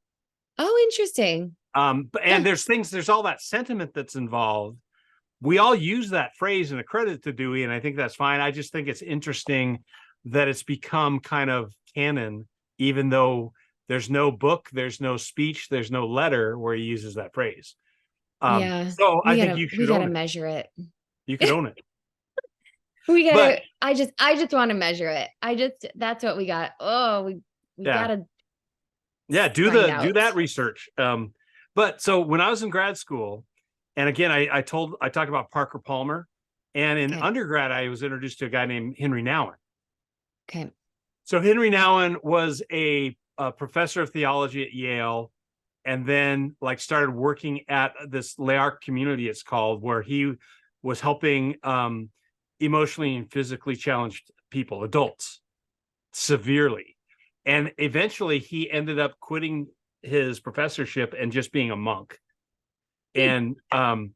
Oh, interesting. And there's all that sentiment that's involved. We all use that phrase and accredit to Dewey, and I think that's fine. I just think it's interesting that it's become kind of canon, even though there's no book, there's no speech, there's no letter where he uses that phrase. So I think we gotta measure it. You can own it. I just want to measure it. That's what we got. Oh, we gotta. Yeah, do that research. But so when I was in grad school, and again, I talked about Parker Palmer, and in undergrad, I was introduced to a guy named Henry Nouwen. Okay. So Henry Nouwen was a professor of theology at Yale, and then started working at this LARC community, it's called, where he was helping emotionally and physically challenged people, adults, severely. And eventually he ended up quitting his professorship and just being a monk. And and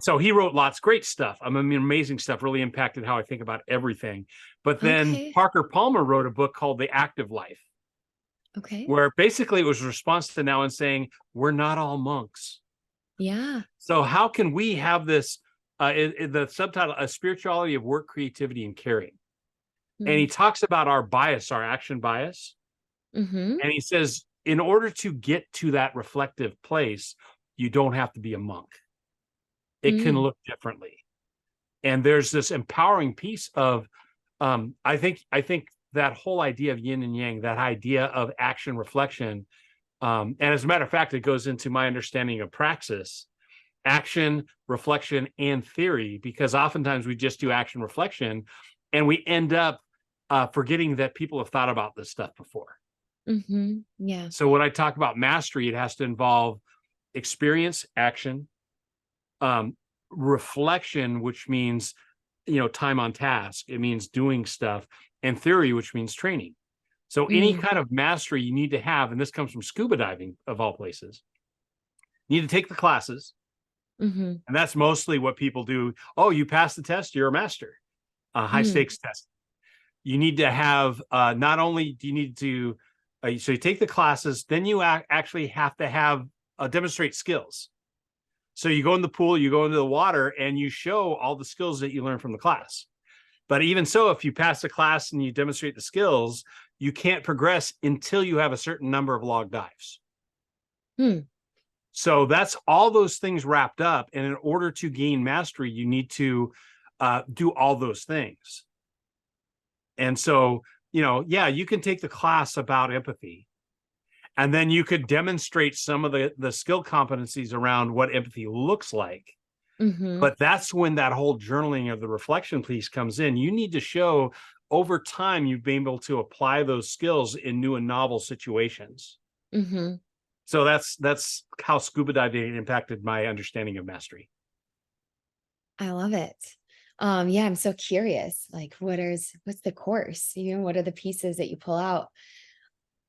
so he wrote lots of great stuff. Amazing stuff, really impacted how I think about everything. But then Parker Palmer wrote a book called The Active Life. Where basically it was a response to Nouwen saying, we're not all monks. Yeah. So how can we have this, the subtitle, A Spirituality of Work, Creativity, and Caring. And he talks about our bias, our action bias. And he says, in order to get to that reflective place, you don't have to be a monk. It can look differently. And there's this empowering piece of, I think that whole idea of yin and yang, that idea of action reflection. And as a matter of fact, it goes into my understanding of praxis, action, reflection, and theory, because oftentimes we just do action reflection and we end up forgetting that people have thought about this stuff before. Yeah. So when I talk about mastery, it has to involve experience, action, reflection, which means, time on task. It means doing stuff, and theory, which means training. So any kind of mastery you need to have, and this comes from scuba diving of all places, you need to take the classes. And that's mostly what people do. Oh, you passed the test, you're a master. High stakes test. You need to have, not only do you need to, so you take the classes, then you actually have to demonstrate skills. So you go in the pool, you go into the water, and you show all the skills that you learned from the class. But even so, if you pass the class and you demonstrate the skills, you can't progress until you have a certain number of log dives. So that's all those things wrapped up. And in order to gain mastery, you need to do all those things. And so, yeah, you can take the class about empathy, and then you could demonstrate some of the skill competencies around what empathy looks like. But that's when that whole journaling of the reflection piece comes in. You need to show over time you've been able to apply those skills in new and novel situations. So that's how scuba diving impacted my understanding of mastery. I love it. Yeah, I'm so curious. Like, what's the course? What are the pieces that you pull out?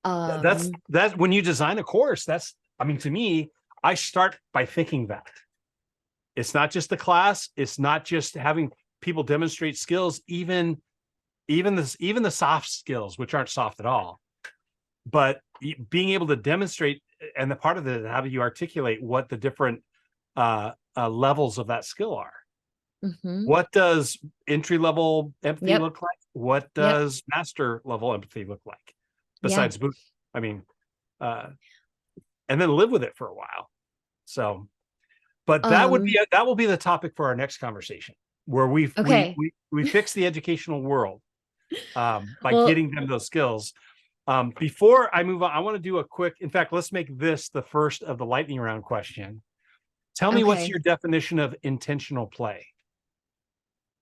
That's when you design a course. To me, I start by thinking that it's not just the class. It's not just having people demonstrate skills, even the soft skills, which aren't soft at all, but being able to demonstrate. And the part of it, how do you articulate what the different levels of that skill are? What does entry level empathy look like? What does master level empathy look like? Besides boot, and then live with it for a while. So, but that will be the topic for our next conversation, where we fix the educational world by getting them those skills. Before I move on, I want to do a quick. In fact, let's make this the first of the lightning round question. Tell me what's your definition of intentional play?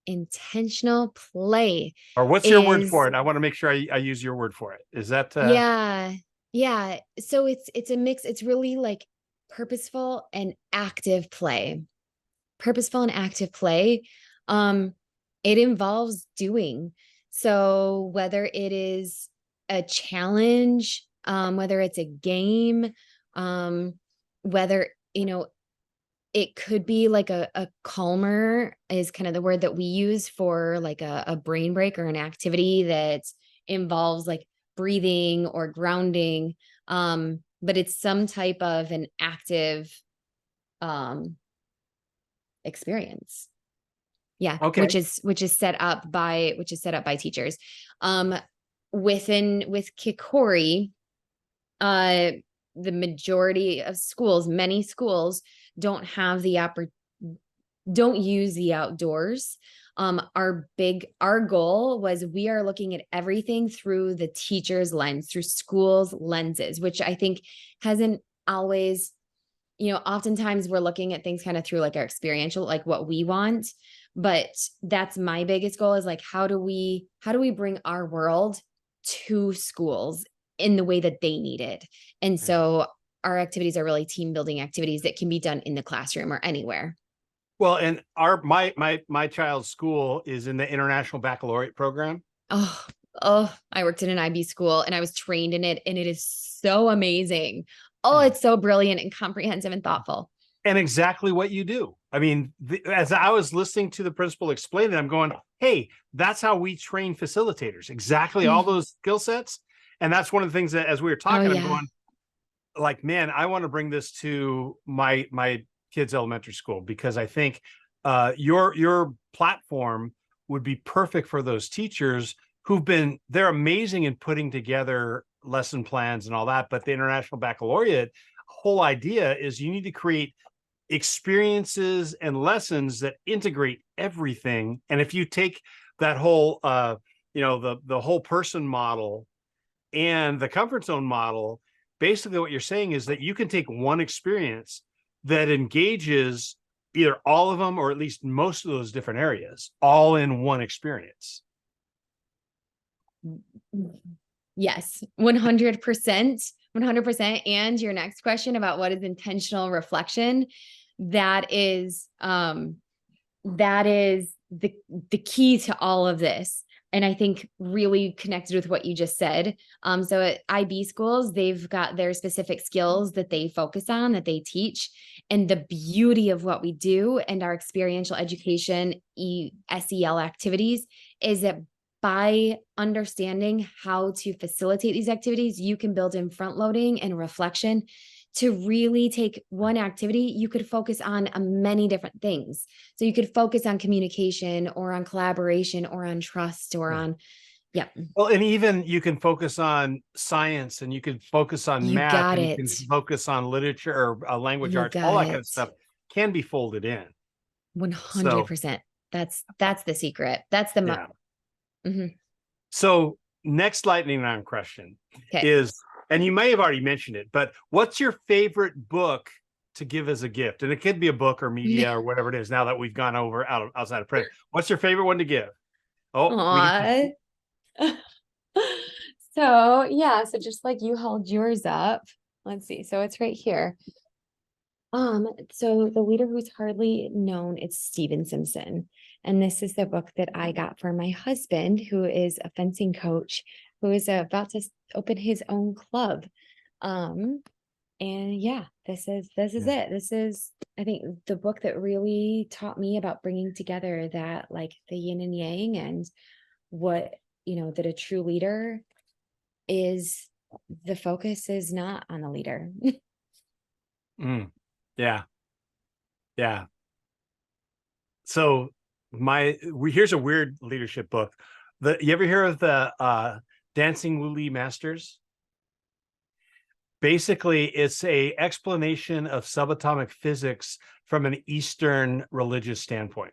Intentional play. Or what's your word for it? I want to make sure I use your word for it. Is that yeah. So it's a mix. It's really like purposeful and active play. Purposeful and active play. It involves doing. So whether it is a challenge, whether it's a game, whether it could be like a calmer is kind of the word that we use for like a brain break or an activity that involves like breathing or grounding. But it's some type of an active experience. Yeah. Okay. Which is set up by teachers. With Kikori, the majority of schools, many schools don't use the outdoors. Our goal was we are looking at everything through the teacher's lens, through school's lenses, which I think hasn't always, oftentimes we're looking at things kind of through like our experiential, like what we want. But that's my biggest goal is like, how do we bring our world to schools in the way that they need it? And so our activities are really team building activities that can be done in the classroom or anywhere. Well, and my child's school is in the International Baccalaureate program. Oh, I worked in an IB school and I was trained in it, and it is so amazing. Oh, it's so brilliant and comprehensive and thoughtful. And exactly what you do. As I was listening to the principal explain it, I'm going, hey, that's how we train facilitators. Exactly all those skill sets. And that's one of the things that as we were talking, I'm going, like, man, I want to bring this to my kids' elementary school, because I think your platform would be perfect for those teachers they're amazing in putting together lesson plans and all that. But the International Baccalaureate whole idea is you need to create experiences and lessons that integrate everything. And if you take that whole, the whole person model and the comfort zone model, basically what you're saying is that you can take one experience that engages either all of them or at least most of those different areas all in one experience. Yes, 100%. 100%. And your next question about what is intentional reflection, that is the key to all of this. And I think really connected with what you just said. So at IB schools, they've got their specific skills that they focus on, that they teach. And the beauty of what we do and our experiential education, SEL activities, is that by understanding how to facilitate these activities, you can build in front loading and reflection to really take one activity. You could focus on many different things. So you could focus on communication or on collaboration or on trust or on, Yeah. Well, and even you can focus on science, and you can focus on You math, got and you it. can focus on literature or language You arts, all got that kind of it. stuff can be folded in. So 100%. That's the secret. That's the yeah. Mhm. So next lightning round question Okay. is, and you may have already mentioned it, but what's your favorite book to give as a gift? And it could be a book or media or whatever it is. Now that we've gone over outside of print, what's your favorite one to give? Oh, we get Aw. So yeah, so just like you held yours up. Let's see. So it's right here. So the leader who's hardly known, it's Stephen Simpson. And this is the book that I got for my husband, who is a fencing coach, who is about to open his own club. And yeah, this is yeah. it. This is, I think, the book that really taught me about bringing together that, like, the yin and yang, and what, that a true leader is, the focus is not on the leader. Yeah. Yeah. So here's a weird leadership book. You ever hear of the Dancing Wooly Masters? Basically, it's a explanation of subatomic physics from an Eastern religious standpoint.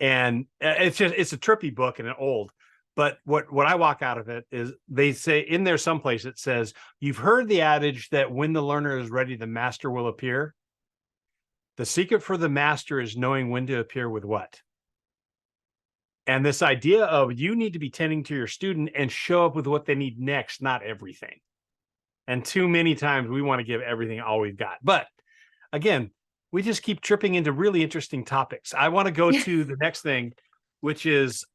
And it's a trippy book and an old. But what I walk out of it is, they say in there someplace, it says, you've heard the adage that when the learner is ready, the master will appear. The secret for the master is knowing when to appear with what. And this idea of, you need to be tending to your student and show up with what they need next, not everything. And too many times we want to give everything all we've got. But again, we just keep tripping into really interesting topics. I want to go to the next thing, which is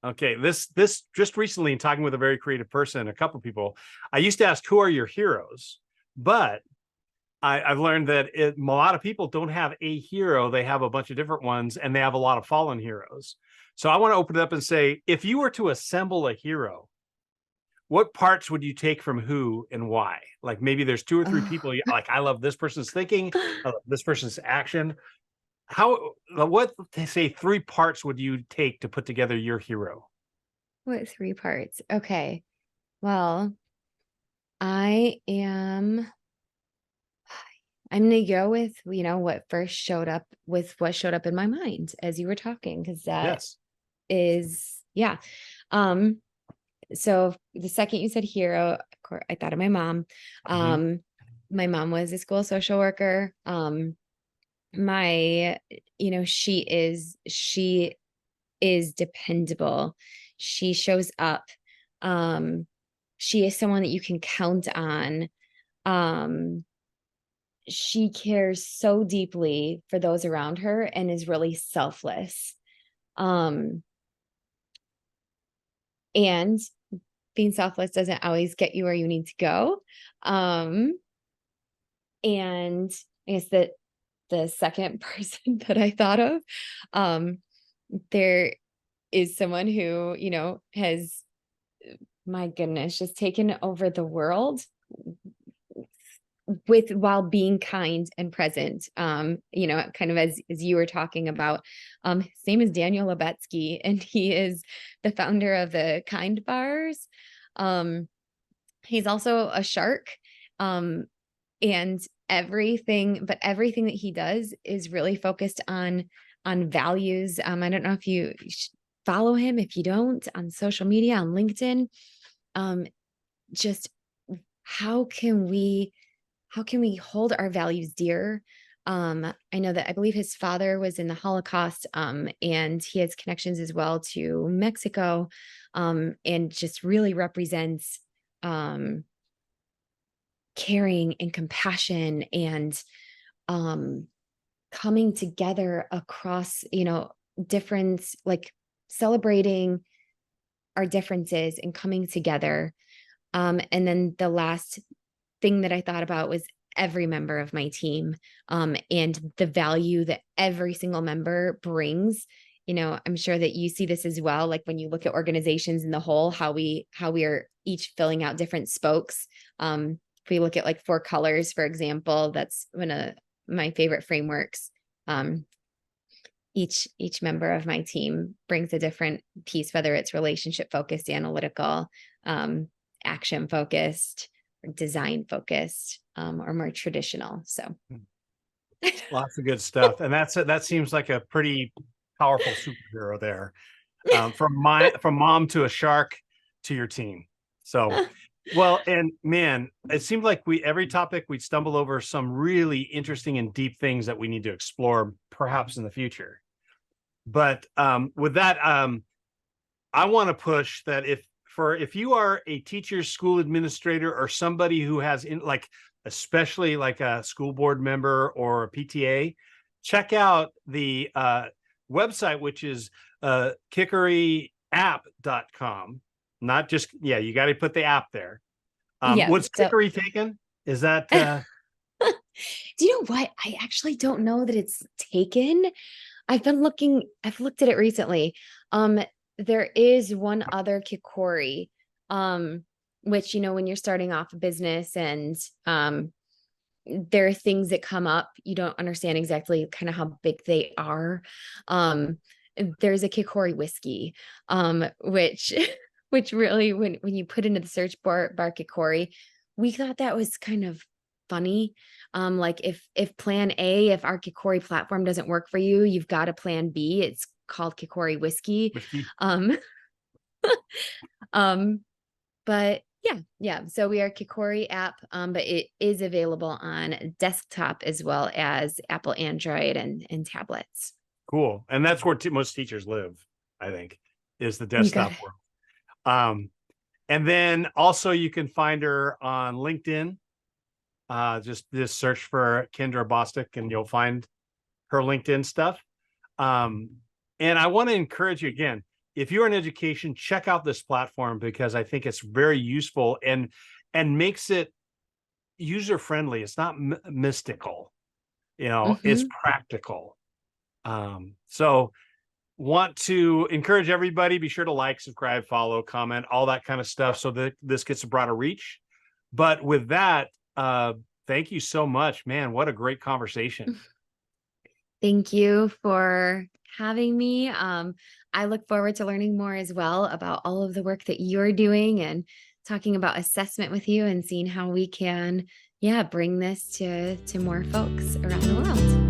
okay, this just recently, in talking with a very creative person, a couple of people, I used to ask, who are your heroes? But I've learned that a lot of people don't have a hero. They have a bunch of different ones, and they have a lot of fallen heroes. So I want to open it up and say, if you were to assemble a hero, what parts would you take from who and why? Like, maybe there's two or three people, like, I love this person's thinking, I love this person's action. What, say, three parts would you take to put together your hero? What three parts? Okay. Well, I'm gonna go with, what showed up in my mind as you were talking, because that Yes. is, yeah. So the second you said hero, of course, I thought of my mom. Mhm. My mom was a school social worker. My, she is dependable. She shows up. Um, she is someone that you can count on. Um, she cares so deeply for those around her and is really selfless. Um, and being selfless doesn't always get you where you need to go. Um, and I guess that the second person that I thought of, um, there is someone who, has, my goodness, just taken over the world while being kind and present. Kind of as you were talking about, his name is Daniel Lebetsky, and he is the founder of the Kind Bars. He's also a shark. And everything that he does is really focused on values. I don't know if you follow him. If you don't, on social media, on LinkedIn, just how can we hold our values dear? I know that, I believe his father was in the Holocaust, and he has connections as well to Mexico, and just really represents caring and compassion, and coming together across, different, like, celebrating our differences and coming together. And then the last thing that I thought about was every member of my team, and the value that every single member brings. I'm sure that you see this as well. Like, when you look at organizations in the whole, how we are each filling out different spokes. If we look at, like, four colors, for example, that's one of my favorite frameworks. each member of my team brings a different piece, whether it's relationship focused, analytical, action focused, or design focused, or more traditional. So Lots of good stuff. And that seems like a pretty powerful superhero there. From mom to a shark to your team. So, well, and man, it seemed like every topic we'd stumble over some really interesting and deep things that we need to explore perhaps in the future. But with that, I want to push that if you are a teacher, school administrator, or somebody who has especially like a school board member or a PTA, check out the website, which is kikoriapp.com. Not just, you got to put the app there. What's Kikori taken? Is that do you know what? I actually don't know that it's taken. I've looked at it recently. There is one other Kikori, which, when you're starting off a business and there are things that come up, you don't understand exactly kind of how big they are. There's a Kikori whiskey, which really, when you put into the search bar Kikori, we thought that was kind of funny. Like if plan A, if our Kikori platform doesn't work for you, you've got a plan B. It's called Kikori whiskey. But yeah. So we are Kikori app, but it is available on desktop as well as Apple, Android, and tablets. Cool. And that's where most teachers live, I think, is the desktop world. And then also you can find her on LinkedIn. Just search for Kendra Bostick and you'll find her LinkedIn stuff. And I want to encourage you again, if you're in education, check out this platform because I think it's very useful and makes it user-friendly. It's not mystical, it's practical. So want to encourage everybody, be sure to like, subscribe, follow, comment, all that kind of stuff so that this gets a broader reach. But with that, thank you so much, man. What a great conversation. Thank you for having me. I look forward to learning more as well about all of the work that you're doing and talking about assessment with you and seeing how we can, bring this to more folks around the world.